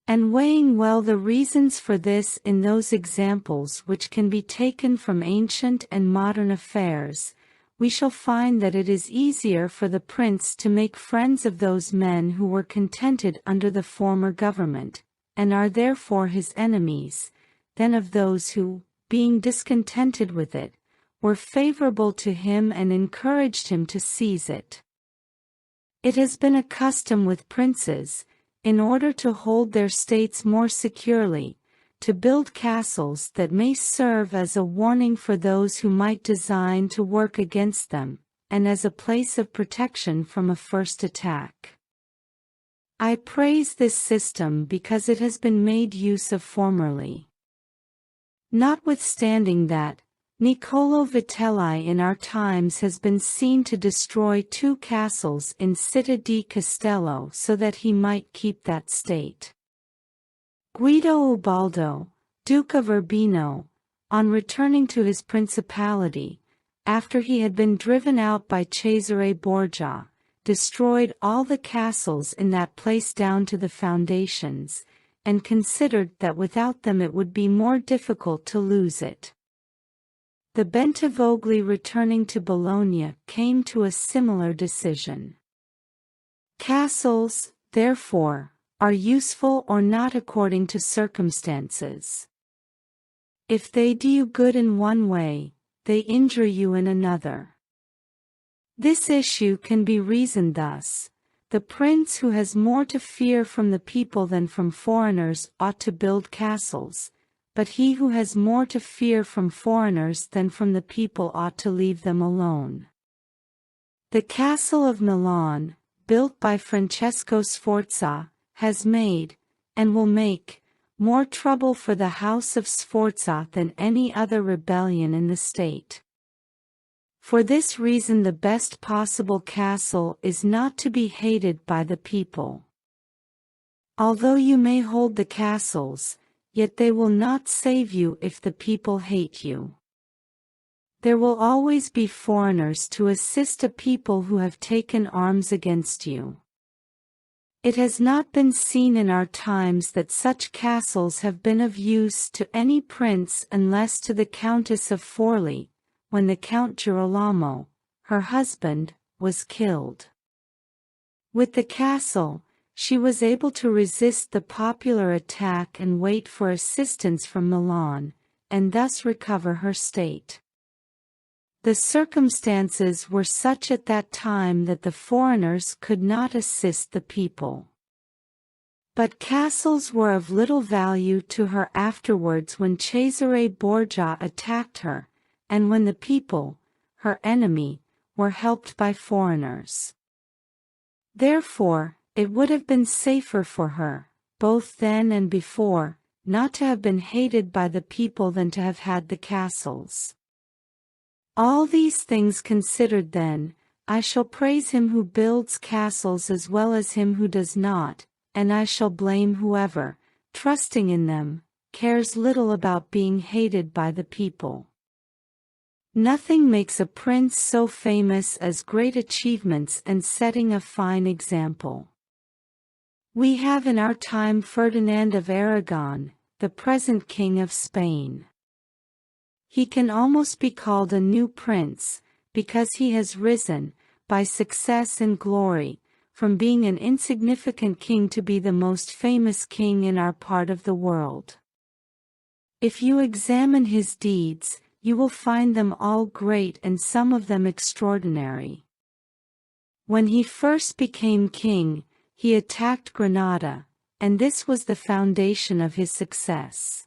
And weighing well the reasons for this in those examples which can be taken from ancient and modern affairs, we shall find that it is easier for the prince to make friends of those men who were contented under the former government, and are therefore his enemies, than of those who, being discontented with it, were favorable to him and encouraged him to seize it. It has been a custom with princes, in order to hold their states more securely, to build castles that may serve as a warning for those who might design to work against them, and as a place of protection from a first attack. I praise this system because it has been made use of formerly. Notwithstanding that, Niccolo Vitelli in our times has been seen to destroy 2 castles in Città di Castello so that he might keep that state. Guido Ubaldo, Duke of Urbino, on returning to his principality, after he had been driven out by Cesare Borgia, destroyed all the castles in that place down to the foundations, and considered that without them it would be more difficult to lose it. The Bentivogli returning to Bologna came to a similar decision. Castles, therefore, are useful or not according to circumstances. If they do you good in one way, they injure you in another. This issue can be reasoned thus: the prince who has more to fear from the people than from foreigners ought to build castles, but he who has more to fear from foreigners than from the people ought to leave them alone. The castle of Milan, built by Francesco Sforza, has made, and will make, more trouble for the house of Sforza than any other rebellion in the state. For this reason the best possible castle is not to be hated by the people. Although you may hold the castles, yet they will not save you if the people hate you. There will always be foreigners to assist a people who have taken arms against you. It has not been seen in our times that such castles have been of use to any prince unless to the Countess of Forli, when the Count Girolamo, her husband, was killed. With the castle, she was able to resist the popular attack and wait for assistance from Milan, and thus recover her state. The circumstances were such at that time that the foreigners could not assist the people. But castles were of little value to her afterwards when Cesare Borgia attacked her, and when the people, her enemy, were helped by foreigners. Therefore, it would have been safer for her, both then and before, not to have been hated by the people than to have had the castles. All these things considered then, I shall praise him who builds castles as well as him who does not, and I shall blame whoever, trusting in them, cares little about being hated by the people. Nothing makes a prince so famous as great achievements and setting a fine example. We have in our time Ferdinand of Aragon, the present King of Spain. He can almost be called a new prince, because he has risen, by success and glory, from being an insignificant king to be the most famous king in our part of the world. If you examine his deeds, you will find them all great and some of them extraordinary. When he first became king, he attacked Granada, and this was the foundation of his success.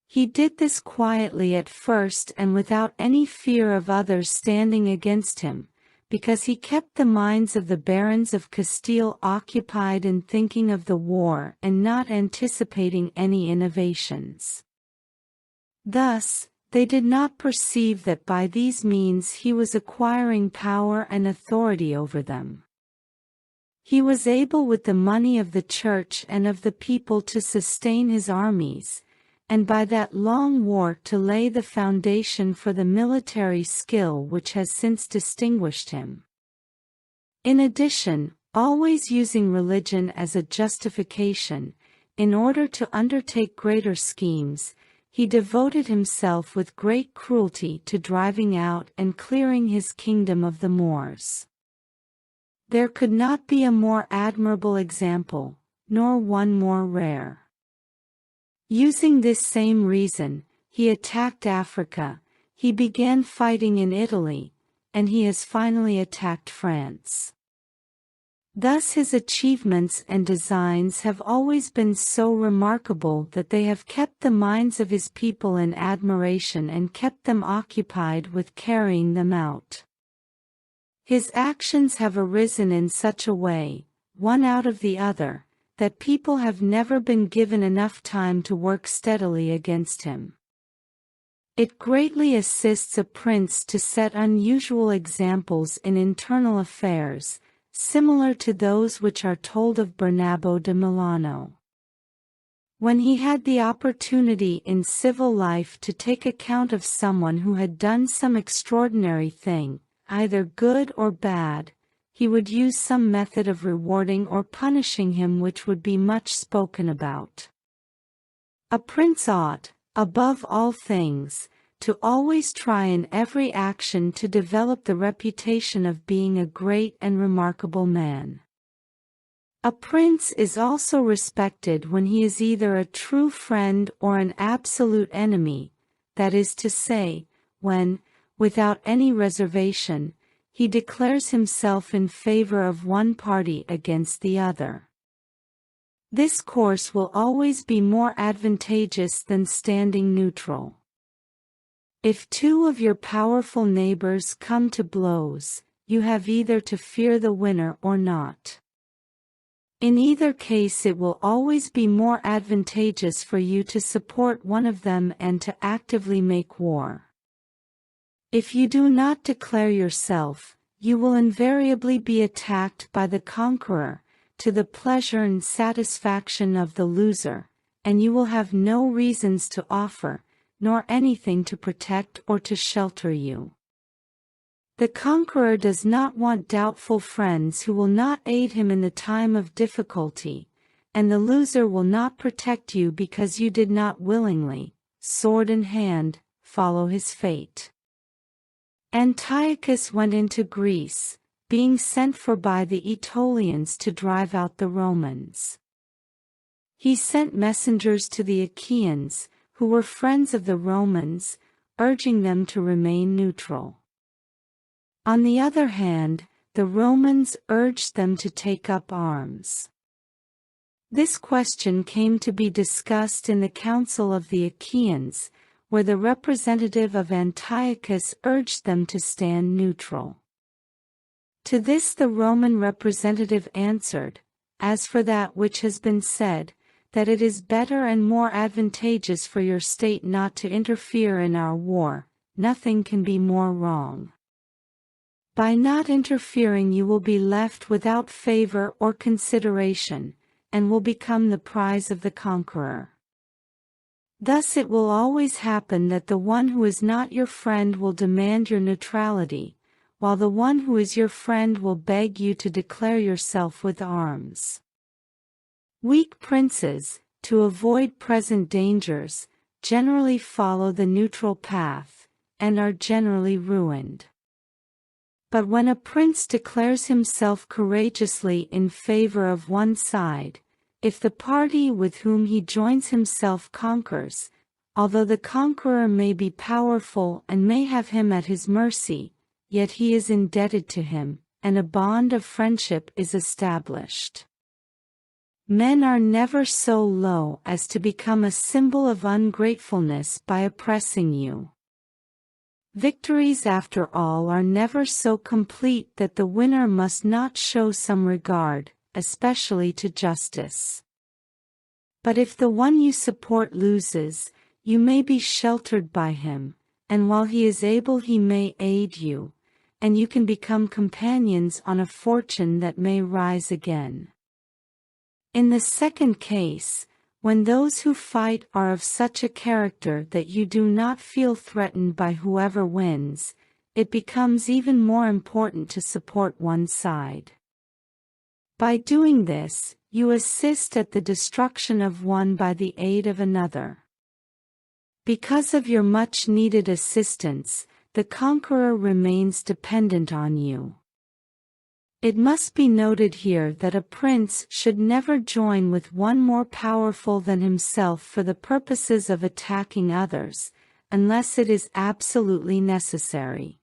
He did this quietly at first and without any fear of others standing against him, because he kept the minds of the barons of Castile occupied in thinking of the war and not anticipating any innovations. Thus, they did not perceive that by these means he was acquiring power and authority over them. He was able with the money of the church and of the people to sustain his armies, and by that long war to lay the foundation for the military skill which has since distinguished him. In addition, always using religion as a justification, in order to undertake greater schemes, he devoted himself with great cruelty to driving out and clearing his kingdom of the Moors. There could not be a more admirable example, nor one more rare. Using this same reason, he attacked Africa, he began fighting in Italy, and he has finally attacked France. Thus his achievements and designs have always been so remarkable that they have kept the minds of his people in admiration and kept them occupied with carrying them out. His actions have arisen in such a way, one out of the other, that people have never been given enough time to work steadily against him. It greatly assists a prince to set unusual examples in internal affairs, similar to those which are told of Bernabo de Milano. When he had the opportunity in civil life to take account of someone who had done some extraordinary thing, either good or bad, he would use some method of rewarding or punishing him which would be much spoken about. A prince ought, above all things, to always try in every action to develop the reputation of being a great and remarkable man. A prince is also respected when he is either a true friend or an absolute enemy, that is to say, when, without any reservation, he declares himself in favor of one party against the other. This course will always be more advantageous than standing neutral. If two of your powerful neighbors come to blows, you have either to fear the winner or not. In either case it will always be more advantageous for you to support one of them and to actively make war. If you do not declare yourself, you will invariably be attacked by the conqueror, to the pleasure and satisfaction of the loser, and you will have no reasons to offer, nor anything to protect or to shelter you. The conqueror does not want doubtful friends who will not aid him in the time of difficulty, and the loser will not protect you because you did not willingly, sword in hand, follow his fate. Antiochus went into Greece, being sent for by the Aetolians to drive out the Romans. He sent messengers to the Achaeans, who were friends of the Romans, urging them to remain neutral. On the other hand, the Romans urged them to take up arms. This question came to be discussed in the Council of the Achaeans, where the representative of Antiochus urged them to stand neutral. To this the Roman representative answered, "As for that which has been said, that it is better and more advantageous for your state not to interfere in our war, nothing can be more wrong. By not interfering you will be left without favor or consideration, and will become the prize of the conqueror. Thus it will always happen that the one who is not your friend will demand your neutrality, while the one who is your friend will beg you to declare yourself with arms. Weak princes, to avoid present dangers, generally follow the neutral path, and are generally ruined. But when a prince declares himself courageously in favor of one side, if the party with whom he joins himself conquers, although the conqueror may be powerful and may have him at his mercy, yet he is indebted to him, and a bond of friendship is established. Men are never so low as to become a symbol of ungratefulness by oppressing you. Victories, after all, are never so complete that the winner must not show some regard, especially to justice. But if the one you support loses, you may be sheltered by him, and while he is able he may aid you, and you can become companions on a fortune that may rise again. In the second case, when those who fight are of such a character that you do not feel threatened by whoever wins, it becomes even more important to support one side. By doing this, you assist at the destruction of one by the aid of another. Because of your much-needed assistance, the conqueror remains dependent on you. It must be noted here that a prince should never join with one more powerful than himself for the purposes of attacking others, unless it is absolutely necessary.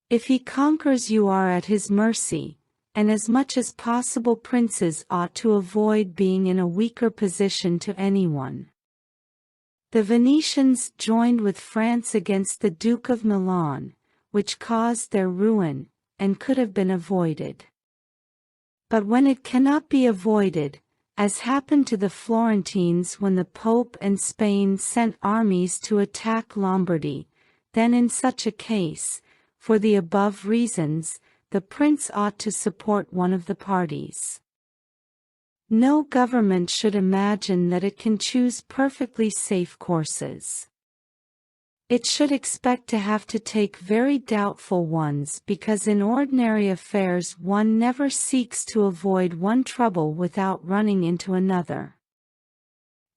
If he conquers, you are at his mercy, and as much as possible princes ought to avoid being in a weaker position to anyone. The Venetians joined with France against the Duke of Milan, which caused their ruin, and could have been avoided. But when it cannot be avoided, as happened to the Florentines when the Pope and Spain sent armies to attack Lombardy, then in such a case, for the above reasons, the prince ought to support one of the parties. No government should imagine that it can choose perfectly safe courses. It should expect to have to take very doubtful ones, because in ordinary affairs one never seeks to avoid one trouble without running into another.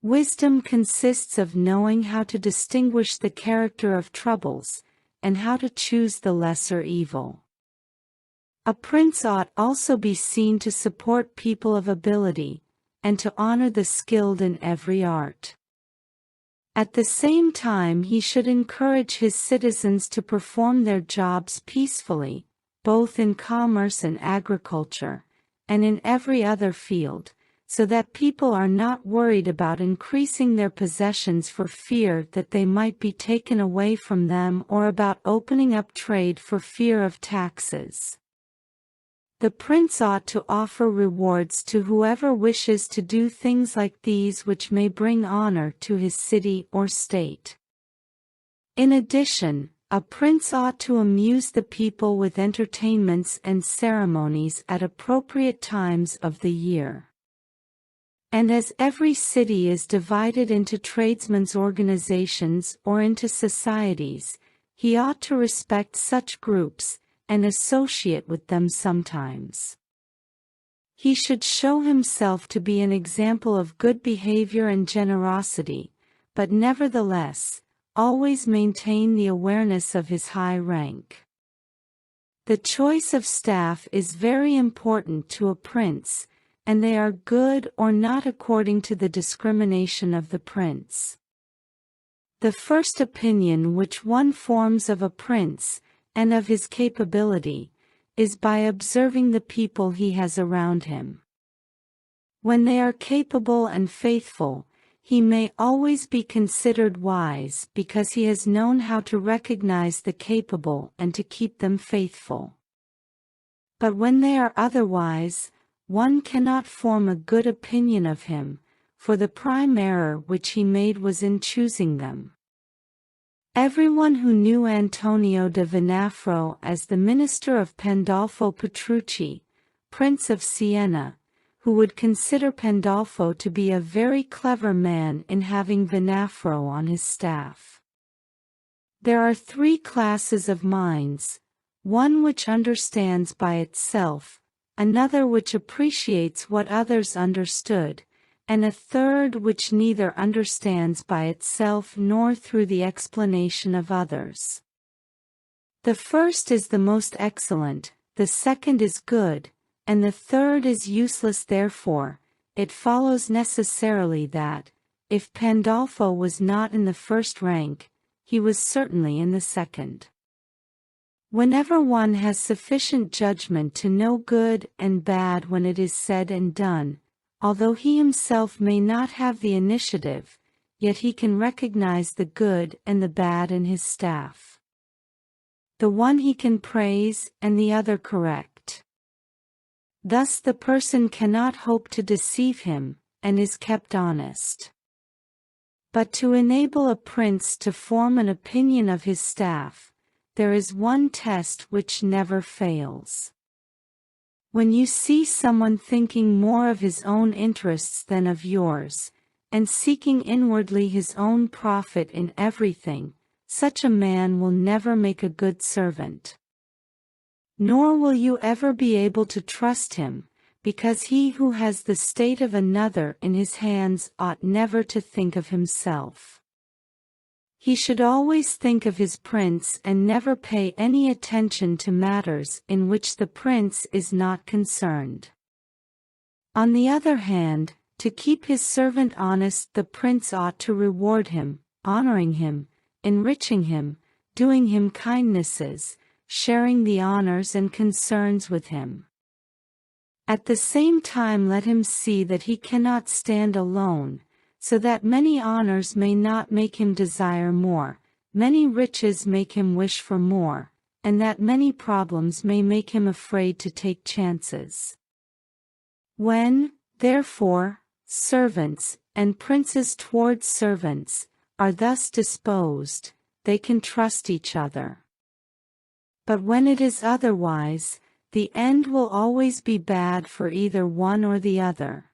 Wisdom consists of knowing how to distinguish the character of troubles, and how to choose the lesser evil. A prince ought also be seen to support people of ability, and to honor the skilled in every art. At the same time he should encourage his citizens to perform their jobs peacefully, both in commerce and agriculture, and in every other field, so that people are not worried about increasing their possessions for fear that they might be taken away from them, or about opening up trade for fear of taxes. The prince ought to offer rewards to whoever wishes to do things like these which may bring honor to his city or state. In addition, a prince ought to amuse the people with entertainments and ceremonies at appropriate times of the year. And as every city is divided into tradesmen's organizations or into societies, he ought to respect such groups, and associate with them sometimes. He should show himself to be an example of good behavior and generosity, but nevertheless, always maintain the awareness of his high rank. The choice of staff is very important to a prince, and they are good or not according to the discrimination of the prince. The first opinion which one forms of a prince, and of his capability, is by observing the people he has around him. When they are capable and faithful, he may always be considered wise because he has known how to recognize the capable and to keep them faithful. But when they are otherwise, one cannot form a good opinion of him, for the prime error which he made was in choosing them. Everyone who knew Antonio da Vinafro as the minister of Pandolfo Petrucci, Prince of Siena, who would consider Pandolfo to be a very clever man in having Venafro on his staff. There are three classes of minds: one which understands by itself, another which appreciates what others understood, and a third which neither understands by itself nor through the explanation of others. The first is the most excellent, the second is good, and the third is useless. Therefore, it follows necessarily that, if Pandolfo was not in the first rank, he was certainly in the second. Whenever one has sufficient judgment to know good and bad when it is said and done, although he himself may not have the initiative, yet he can recognize the good and the bad in his staff. The one he can praise and the other correct. Thus the person cannot hope to deceive him, and is kept honest. But to enable a prince to form an opinion of his staff, there is one test which never fails. When you see someone thinking more of his own interests than of yours, and seeking inwardly his own profit in everything, such a man will never make a good servant. Nor will you ever be able to trust him, because he who has the state of another in his hands ought never to think of himself. He should always think of his prince and never pay any attention to matters in which the prince is not concerned. On the other hand, to keep his servant honest, the prince ought to reward him, honoring him, enriching him, doing him kindnesses, sharing the honors and concerns with him. At the same time let him see that he cannot stand alone, so that many honors may not make him desire more, many riches make him wish for more, and that many problems may make him afraid to take chances. When, therefore, servants, and princes towards servants, are thus disposed, they can trust each other. But when it is otherwise, the end will always be bad for either one or the other.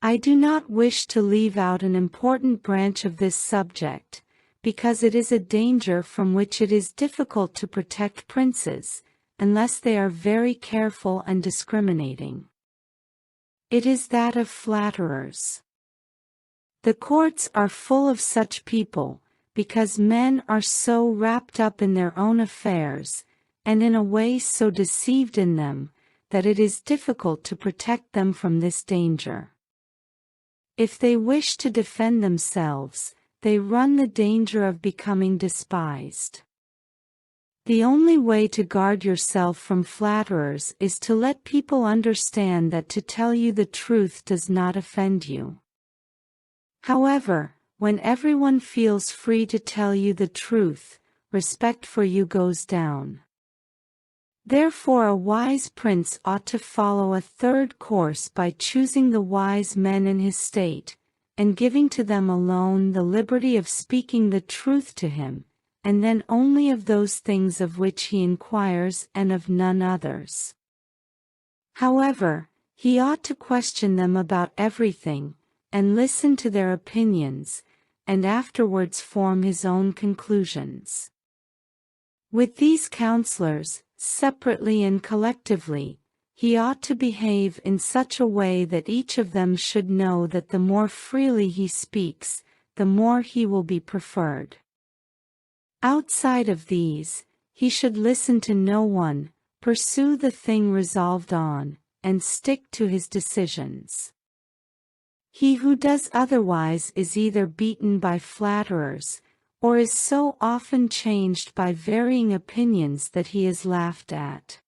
I do not wish to leave out an important branch of this subject, because it is a danger from which it is difficult to protect princes, unless they are very careful and discriminating. It is that of flatterers. The courts are full of such people, because men are so wrapped up in their own affairs, and in a way so deceived in them, that it is difficult to protect them from this danger. If they wish to defend themselves, they run the danger of becoming despised. The only way to guard yourself from flatterers is to let people understand that to tell you the truth does not offend you. However, when everyone feels free to tell you the truth, respect for you goes down. Therefore a wise prince ought to follow a third course by choosing the wise men in his state, and giving to them alone the liberty of speaking the truth to him, and then only of those things of which he inquires and of none others. However, he ought to question them about everything, and listen to their opinions, and afterwards form his own conclusions. With these counselors, separately and collectively, he ought to behave in such a way that each of them should know that the more freely he speaks, the more he will be preferred. Outside of these, he should listen to no one, pursue the thing resolved on, and stick to his decisions. He who does otherwise is either beaten by flatterers, or is so often changed by varying opinions that he is laughed at.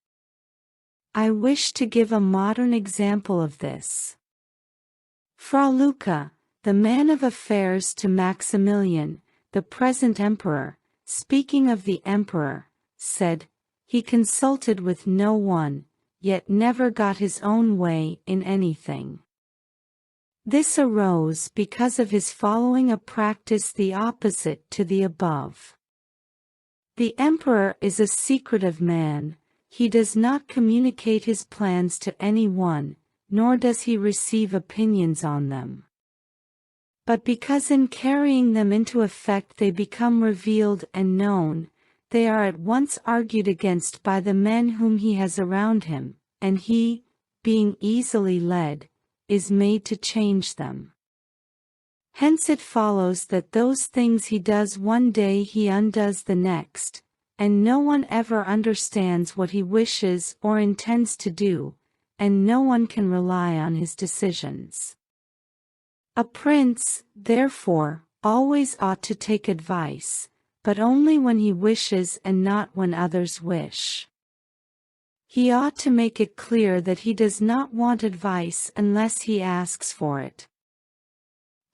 I wish to give a modern example of this. Fra Luca, the man of affairs to Maximilian, the present emperor, speaking of the emperor, said, he consulted with no one, yet never got his own way in anything. This arose because of his following a practice the opposite to the above. The emperor is a secretive man, he does not communicate his plans to anyone, nor does he receive opinions on them. But because in carrying them into effect they become revealed and known, they are at once argued against by the men whom he has around him, and he, being easily led, is made to change them. Hence it follows that those things he does one day he undoes the next, and no one ever understands what he wishes or intends to do, and no one can rely on his decisions. A prince, therefore, always ought to take advice, but only when he wishes and not when others wish. He ought to make it clear that he does not want advice unless he asks for it.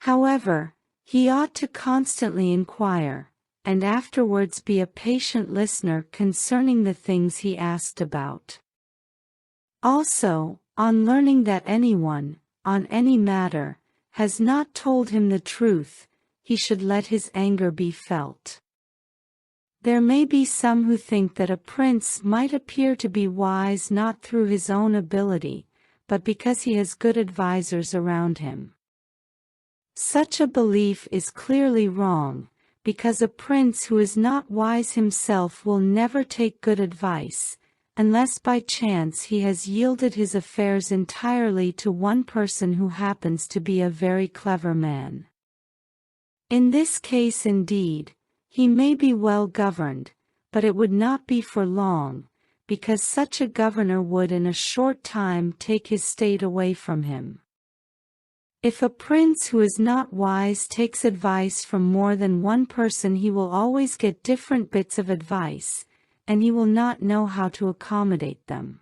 However, he ought to constantly inquire, and afterwards be a patient listener concerning the things he asked about. Also, on learning that anyone, on any matter, has not told him the truth, he should let his anger be felt. There may be some who think that a prince might appear to be wise not through his own ability, but because he has good advisers around him. Such a belief is clearly wrong, because a prince who is not wise himself will never take good advice, unless by chance he has yielded his affairs entirely to one person who happens to be a very clever man. In this case indeed, he may be well governed, but it would not be for long, because such a governor would in a short time take his state away from him. If a prince who is not wise takes advice from more than one person, he will always get different bits of advice, and he will not know how to accommodate them.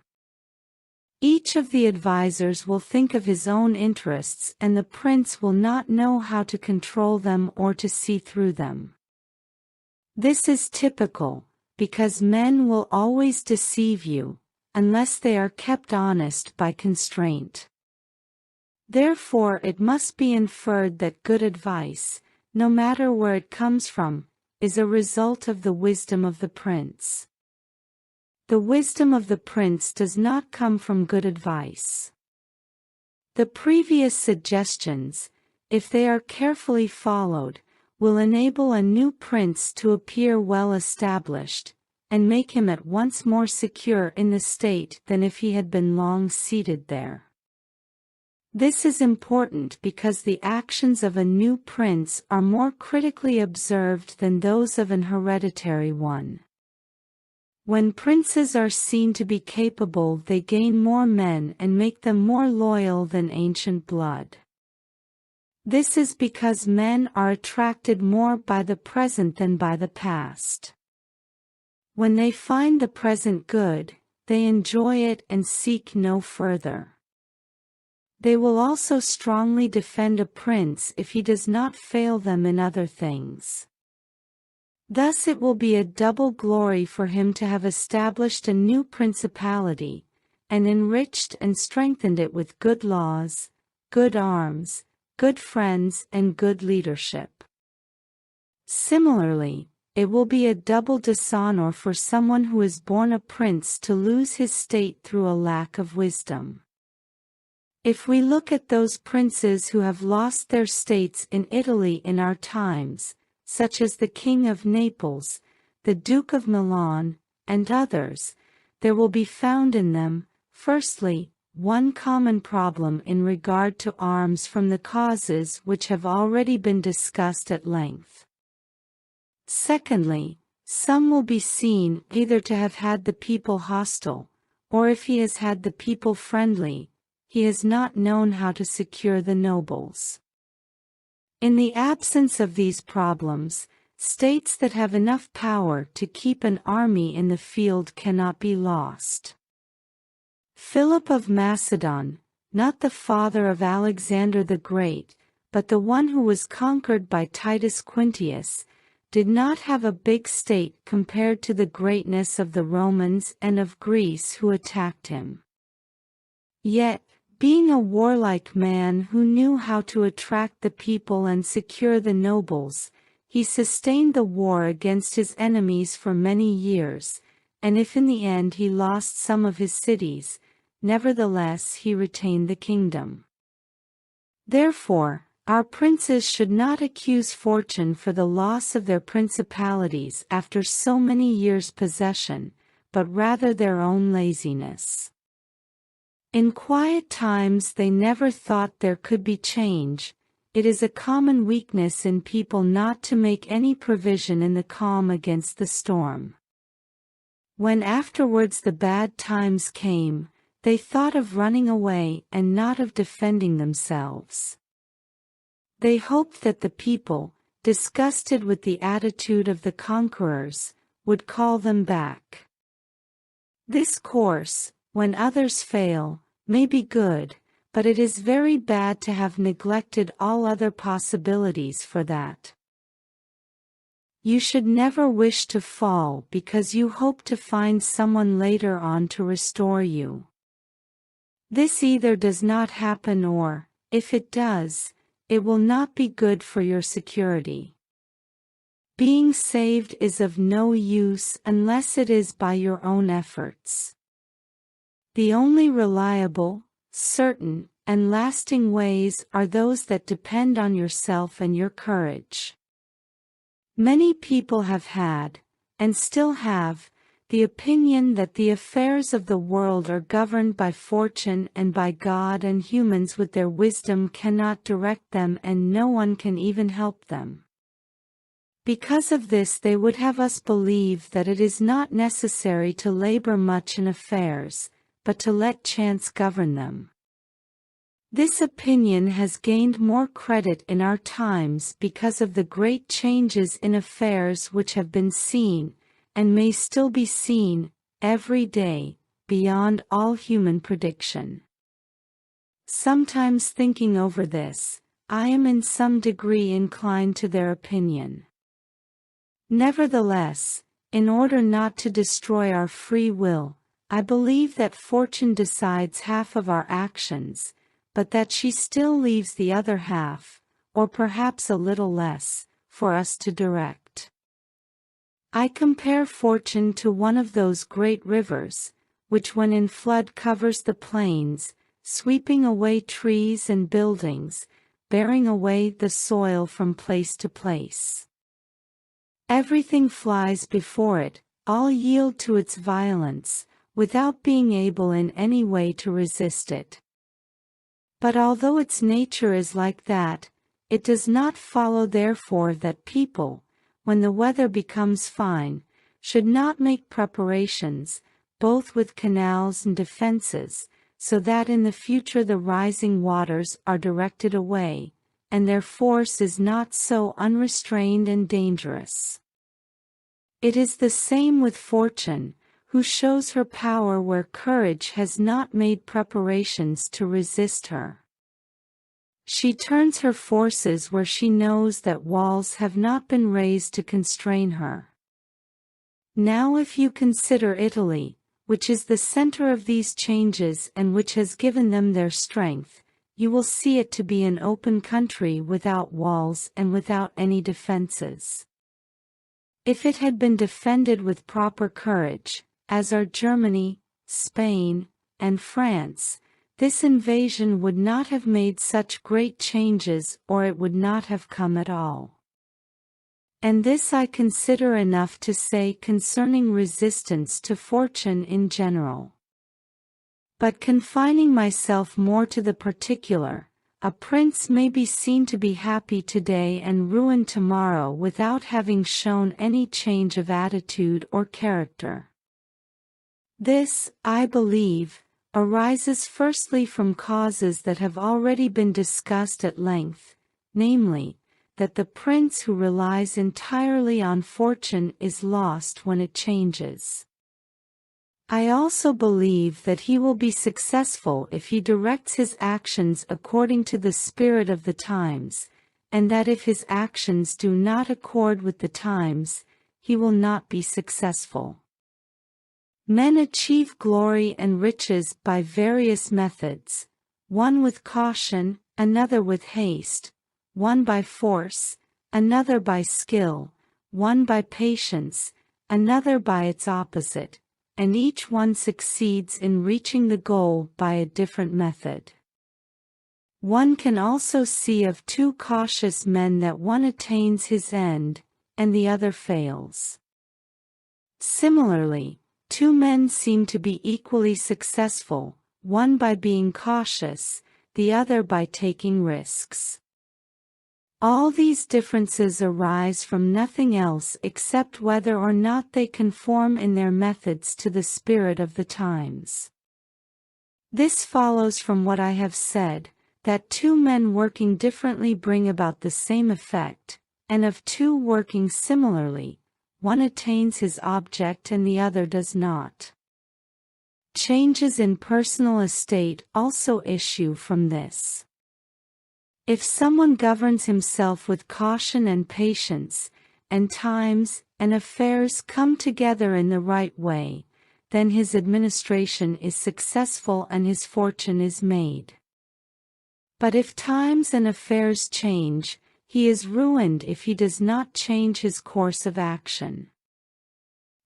Each of the advisers will think of his own interests, and the prince will not know how to control them or to see through them. This is typical, because men will always deceive you, unless they are kept honest by constraint. Therefore it must be inferred that good advice, no matter where it comes from, is a result of the wisdom of the prince. The wisdom of the prince does not come from good advice. The previous suggestions, if they are carefully followed, will enable a new prince to appear well established, and make him at once more secure in the state than if he had been long seated there. This is important because the actions of a new prince are more critically observed than those of an hereditary one. When princes are seen to be capable, they gain more men and make them more loyal than ancient blood. This is because men are attracted more by the present than by the past. When they find the present good, they enjoy it and seek no further. They will also strongly defend a prince if he does not fail them in other things. Thus it will be a double glory for him to have established a new principality, and enriched and strengthened it with good laws, good arms, good friends and good leadership. Similarly, it will be a double dishonor for someone who is born a prince to lose his state through a lack of wisdom. If we look at those princes who have lost their states in Italy in our times, such as the King of Naples, the Duke of Milan, and others, there will be found in them, firstly, one common problem in regard to arms from the causes which have already been discussed at length. Secondly, some will be seen either to have had the people hostile, or if he has had the people friendly, he has not known how to secure the nobles. In the absence of these problems, states that have enough power to keep an army in the field cannot be lost. Philip of Macedon, not the father of Alexander the Great, but the one who was conquered by Titus Quintius, did not have a big state compared to the greatness of the Romans and of Greece who attacked him. Yet, being a warlike man who knew how to attract the people and secure the nobles, he sustained the war against his enemies for many years, and if in the end he lost some of his cities, nevertheless he retained the kingdom. Therefore, our princes should not accuse fortune for the loss of their principalities after so many years' possession, but rather their own laziness. In quiet times they never thought there could be change. It is a common weakness in people not to make any provision in the calm against the storm. When afterwards the bad times came, they thought of running away and not of defending themselves. They hoped that the people, disgusted with the attitude of the conquerors, would call them back. This course, when others fail, may be good, but it is very bad to have neglected all other possibilities for that. You should never wish to fall because you hope to find someone later on to restore you. This either does not happen or, if it does, it will not be good for your security. Being saved is of no use unless it is by your own efforts. The only reliable, certain, and lasting ways are those that depend on yourself and your courage. Many people have had, and still have, the opinion that the affairs of the world are governed by fortune and by God, and humans with their wisdom cannot direct them and no one can even help them. Because of this they would have us believe that it is not necessary to labor much in affairs, but to let chance govern them. This opinion has gained more credit in our times because of the great changes in affairs which have been seen, and may still be seen, every day, beyond all human prediction. Sometimes thinking over this, I am in some degree inclined to their opinion. Nevertheless, in order not to destroy our free will, I believe that fortune decides half of our actions, but that she still leaves the other half, or perhaps a little less, for us to direct. I compare fortune to one of those great rivers, which when in flood covers the plains, sweeping away trees and buildings, bearing away the soil from place to place. Everything flies before it, all yield to its violence, without being able in any way to resist it. But although its nature is like that, it does not follow therefore that people, when the weather becomes fine, should not make preparations, both with canals and defenses, so that in the future the rising waters are directed away, and their force is not so unrestrained and dangerous. It is the same with fortune, who shows her power where courage has not made preparations to resist her. She turns her forces where she knows that walls have not been raised to constrain her. Now if you consider Italy, which is the center of these changes and which has given them their strength, you will see it to be an open country without walls and without any defenses. If it had been defended with proper courage, as are Germany, Spain, and France, this invasion would not have made such great changes, or it would not have come at all. And this I consider enough to say concerning resistance to fortune in general. But confining myself more to the particular, a prince may be seen to be happy today and ruined tomorrow without having shown any change of attitude or character. This, I believe, arises firstly from causes that have already been discussed at length, namely, that the prince who relies entirely on fortune is lost when it changes. I also believe that he will be successful if he directs his actions according to the spirit of the times, and that if his actions do not accord with the times, he will not be successful. Men achieve glory and riches by various methods, one with caution, another with haste, one by force, another by skill, one by patience, another by its opposite, and each one succeeds in reaching the goal by a different method. One can also see of two cautious men that one attains his end, and the other fails. Similarly, two men seem to be equally successful, one by being cautious, the other by taking risks. All these differences arise from nothing else except whether or not they conform in their methods to the spirit of the times. This follows from what I have said, that two men working differently bring about the same effect, and of two working similarly, one attains his object and the other does not. Changes in personal estate also issue from this. If someone governs himself with caution and patience, and times and affairs come together in the right way, then his administration is successful and his fortune is made. But if times and affairs change, he is ruined if he does not change his course of action.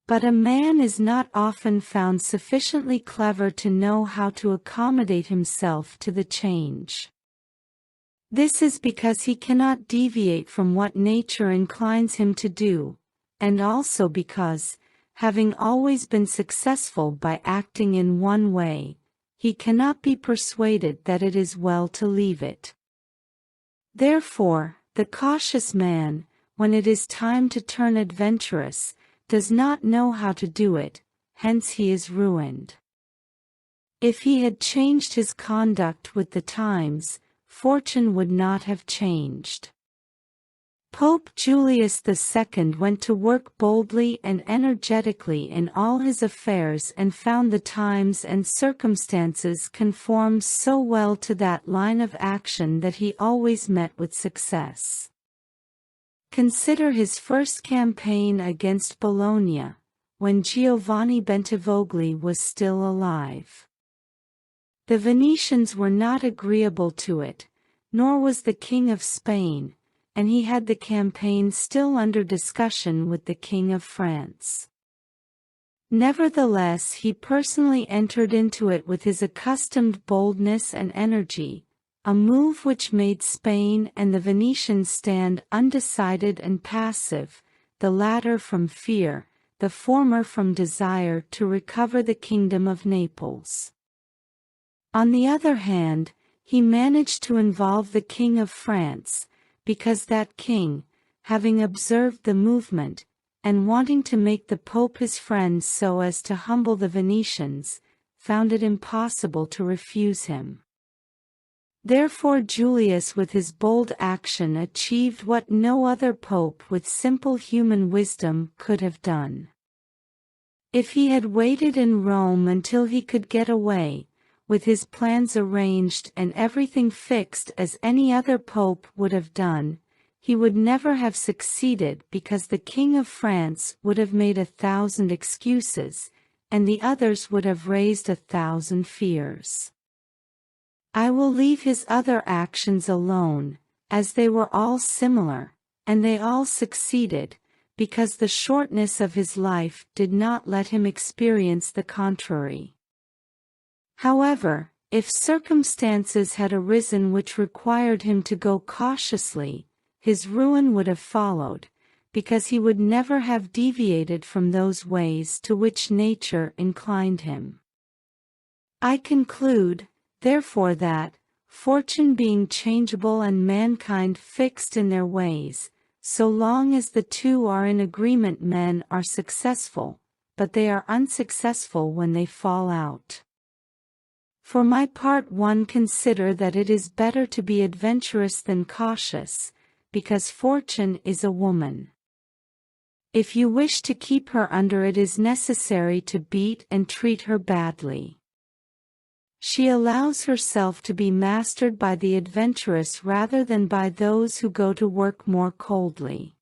But a man is not often found sufficiently clever to know how to accommodate himself to the change. This is because he cannot deviate from what nature inclines him to do, and also because, having always been successful by acting in one way, he cannot be persuaded that it is well to leave it. Therefore, the cautious man, when it is time to turn adventurous, does not know how to do it, hence he is ruined. If he had changed his conduct with the times, fortune would not have changed. Pope Julius II went to work boldly and energetically in all his affairs and found the times and circumstances conformed so well to that line of action that he always met with success. Consider his first campaign against Bologna, when Giovanni Bentivogli was still alive. The Venetians were not agreeable to it, nor was the King of Spain, and he had the campaign still under discussion with the King of France. Nevertheless, he personally entered into it with his accustomed boldness and energy, a move which made Spain and the Venetians stand undecided and passive, the latter from fear, the former from desire to recover the kingdom of Naples. On the other hand, he managed to involve the King of France, because that king, having observed the movement, and wanting to make the Pope his friend so as to humble the Venetians, found it impossible to refuse him. Therefore Julius with his bold action achieved what no other pope with simple human wisdom could have done. If he had waited in Rome until he could get away, with his plans arranged and everything fixed as any other pope would have done, he would never have succeeded because the King of France would have made 1,000 excuses, and the others would have raised 1,000 fears. I will leave his other actions alone, as they were all similar, and they all succeeded, because the shortness of his life did not let him experience the contrary. However, if circumstances had arisen which required him to go cautiously, his ruin would have followed, because he would never have deviated from those ways to which nature inclined him. I conclude, therefore, that, fortune being changeable and mankind fixed in their ways, so long as the two are in agreement men are successful, but they are unsuccessful when they fall out. For my part, one consider that it is better to be adventurous than cautious, because fortune is a woman. If you wish to keep her under, it is necessary to beat and treat her badly. She allows herself to be mastered by the adventurous rather than by those who go to work more coldly.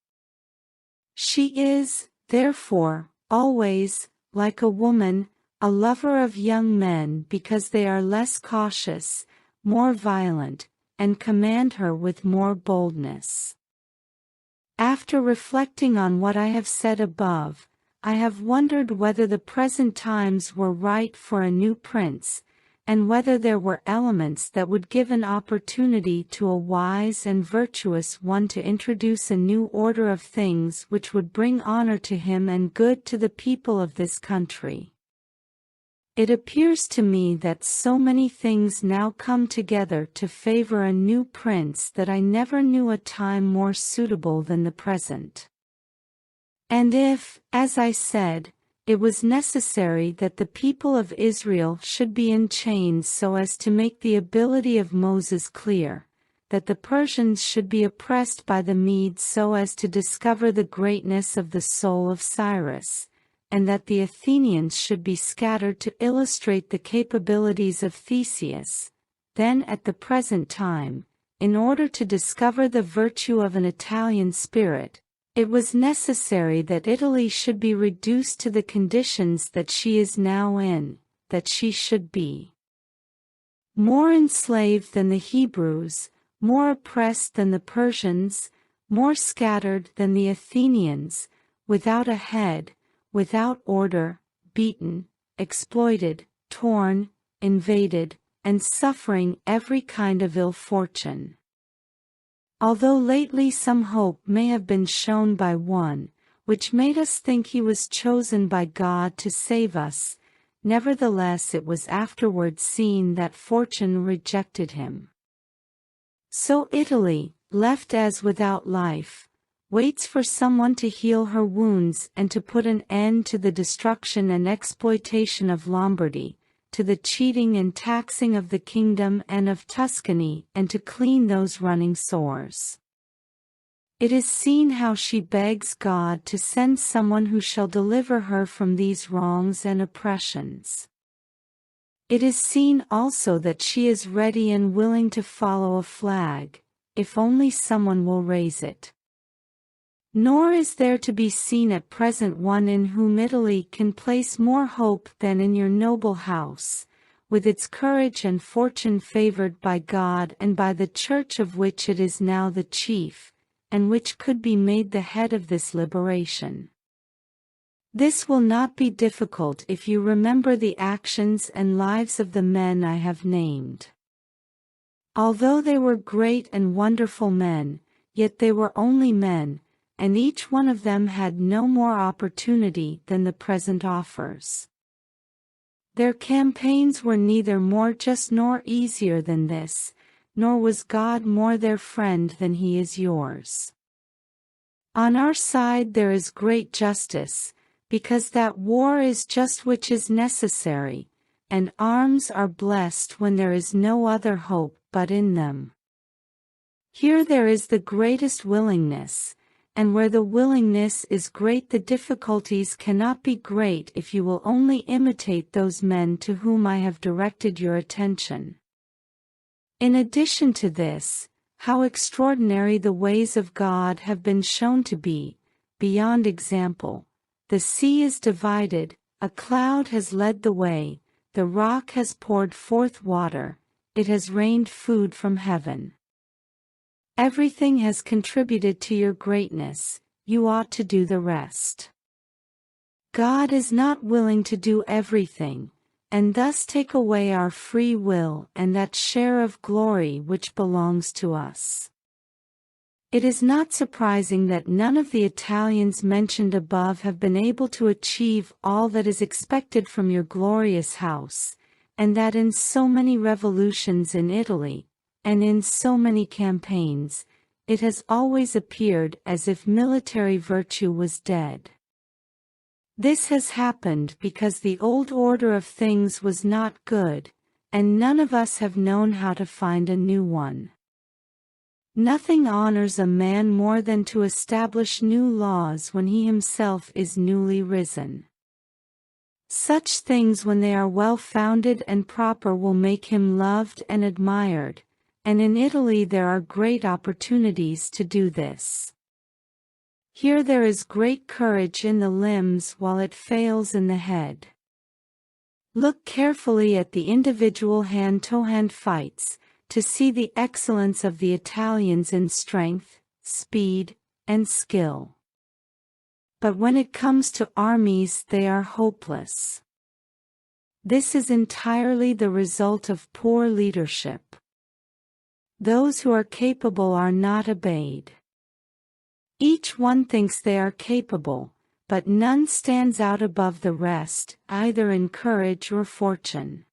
She is, therefore, always, like a woman, a lover of young men because they are less cautious, more violent, and command her with more boldness. After reflecting on what I have said above, I have wondered whether the present times were right for a new prince, and whether there were elements that would give an opportunity to a wise and virtuous one to introduce a new order of things which would bring honor to him and good to the people of this country. It appears to me that so many things now come together to favor a new prince that I never knew a time more suitable than the present. And if, as I said, it was necessary that the people of Israel should be in chains so as to make the ability of Moses clear, that the Persians should be oppressed by the Medes so as to discover the greatness of the soul of Cyrus, and that the Athenians should be scattered to illustrate the capabilities of Theseus, then at the present time, in order to discover the virtue of an Italian spirit, it was necessary that Italy should be reduced to the conditions that she is now in, that she should be more enslaved than the Hebrews, more oppressed than the Persians, more scattered than the Athenians, without a head, without order, beaten, exploited, torn, invaded, and suffering every kind of ill fortune. Although lately some hope may have been shown by one, which made us think he was chosen by God to save us, nevertheless it was afterwards seen that fortune rejected him. So Italy, left as without life, waits for someone to heal her wounds and to put an end to the destruction and exploitation of Lombardy, to the cheating and taxing of the kingdom and of Tuscany, and to clean those running sores. It is seen how she begs God to send someone who shall deliver her from these wrongs and oppressions. It is seen also that she is ready and willing to follow a flag, if only someone will raise it. Nor is there to be seen at present one in whom Italy can place more hope than in your noble house, with its courage and fortune favored by God and by the Church of which it is now the chief, and which could be made the head of this liberation. This will not be difficult if you remember the actions and lives of the men I have named. Although they were great and wonderful men, yet they were only men, and each one of them had no more opportunity than the present offers. Their campaigns were neither more just nor easier than this, nor was God more their friend than he is yours. On our side there is great justice, because that war is just which is necessary, and arms are blessed when there is no other hope but in them. Here there is the greatest willingness, and where the willingness is great the difficulties cannot be great if you will only imitate those men to whom I have directed your attention. In addition to this, how extraordinary the ways of God have been shown to be, beyond example. The sea is divided, a cloud has led the way, the rock has poured forth water, it has rained food from heaven. Everything has contributed to your greatness, you ought to do the rest. God is not willing to do everything, and thus take away our free will and that share of glory which belongs to us. It is not surprising that none of the Italians mentioned above have been able to achieve all that is expected from your glorious house, and that in so many revolutions in Italy, and in so many campaigns, it has always appeared as if military virtue was dead. This has happened because the old order of things was not good, and none of us have known how to find a new one. Nothing honors a man more than to establish new laws when he himself is newly risen. Such things when they are well founded and proper will make him loved and admired, and in Italy there are great opportunities to do this. Here there is great courage in the limbs while it fails in the head. Look carefully at the individual hand-to-hand fights, to see the excellence of the Italians in strength, speed, and skill. but when it comes to armies they are hopeless. This is entirely the result of poor leadership. Those who are capable are not obeyed. Each one thinks they are capable, but none stands out above the rest, either in courage or fortune.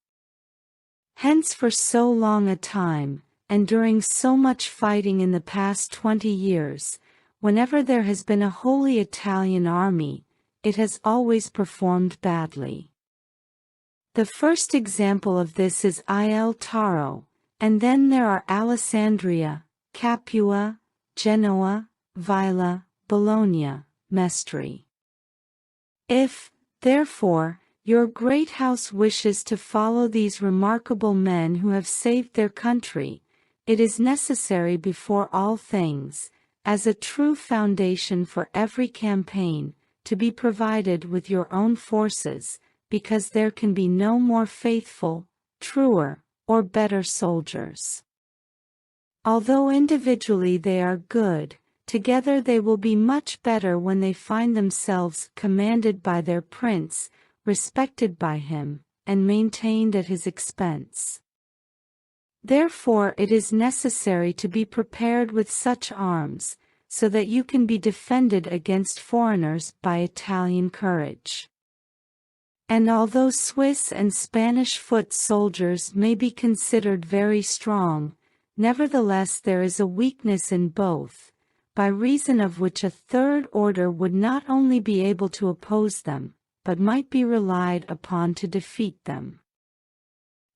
Hence for so long a time, and during so much fighting in the past 20 years, whenever there has been a wholly Italian army, it has always performed badly. The first example of this is Il Taro, and then there are Alessandria, Capua, Genoa, Vila, Bologna, Mestre. If, therefore, your great house wishes to follow these remarkable men who have saved their country, it is necessary before all things, as a true foundation for every campaign, to be provided with your own forces, because there can be no more faithful, truer, or better soldiers. Although individually they are good, together they will be much better when they find themselves commanded by their prince, respected by him, and maintained at his expense. Therefore it is necessary to be prepared with such arms, so that you can be defended against foreigners by Italian courage. And although Swiss and Spanish foot soldiers may be considered very strong, nevertheless there is a weakness in both, by reason of which a third order would not only be able to oppose them, but might be relied upon to defeat them.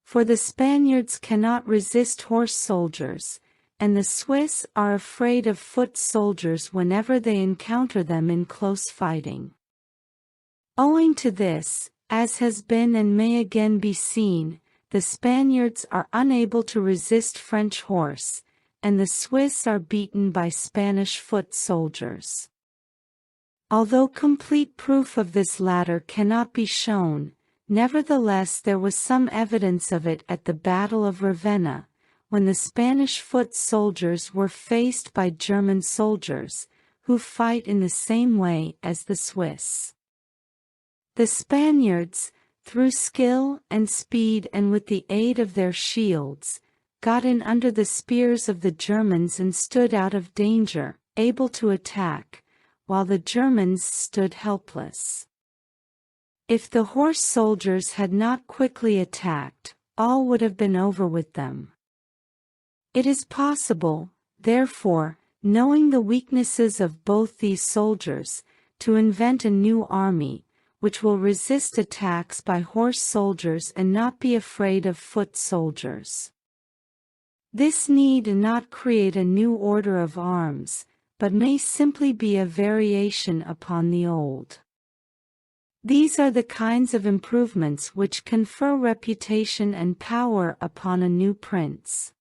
For the Spaniards cannot resist horse soldiers, and the Swiss are afraid of foot soldiers whenever they encounter them in close fighting. Owing to this, as has been and may again be seen, the Spaniards are unable to resist French horse, and the Swiss are beaten by Spanish foot soldiers. Although complete proof of this latter cannot be shown, nevertheless there was some evidence of it at the Battle of Ravenna, when the Spanish foot soldiers were faced by German soldiers, who fight in the same way as the Swiss. The Spaniards, through skill and speed and with the aid of their shields, got in under the spears of the Germans and stood out of danger, able to attack, while the Germans stood helpless. If the horse soldiers had not quickly attacked, all would have been over with them. It is possible, therefore, knowing the weaknesses of both these soldiers, to invent a new army, which will resist attacks by horse soldiers and not be afraid of foot soldiers. This need not create a new order of arms, but may simply be a variation upon the old. These are the kinds of improvements which confer reputation and power upon a new prince.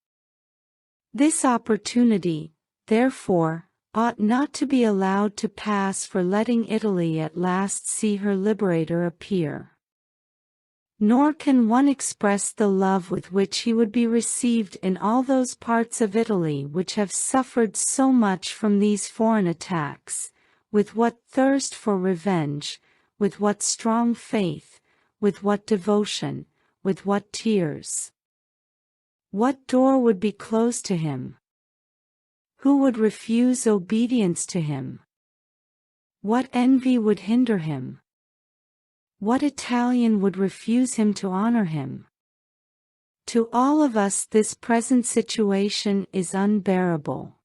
This opportunity, therefore, ought not to be allowed to pass for letting Italy at last see her liberator appear. Nor can one express the love with which he would be received in all those parts of Italy which have suffered so much from these foreign attacks, with what thirst for revenge, with what strong faith, with what devotion, with what tears. What door would be closed to him? Who would refuse obedience to him? What envy would hinder him? What Italian would refuse him to honor him? To all of us this present situation is unbearable.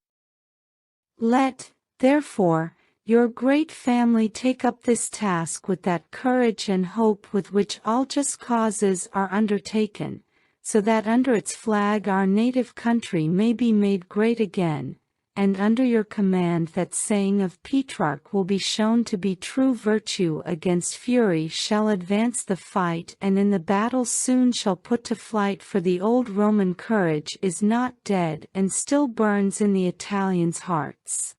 Let, therefore, your great family take up this task with that courage and hope with which all just causes are undertaken, so that under its flag our native country may be made great again, and under your command that saying of Petrarch will be shown to be true virtue against fury shall advance the fight and in the battle soon shall put to flight, for the old Roman courage is not dead and still burns in the Italians' hearts.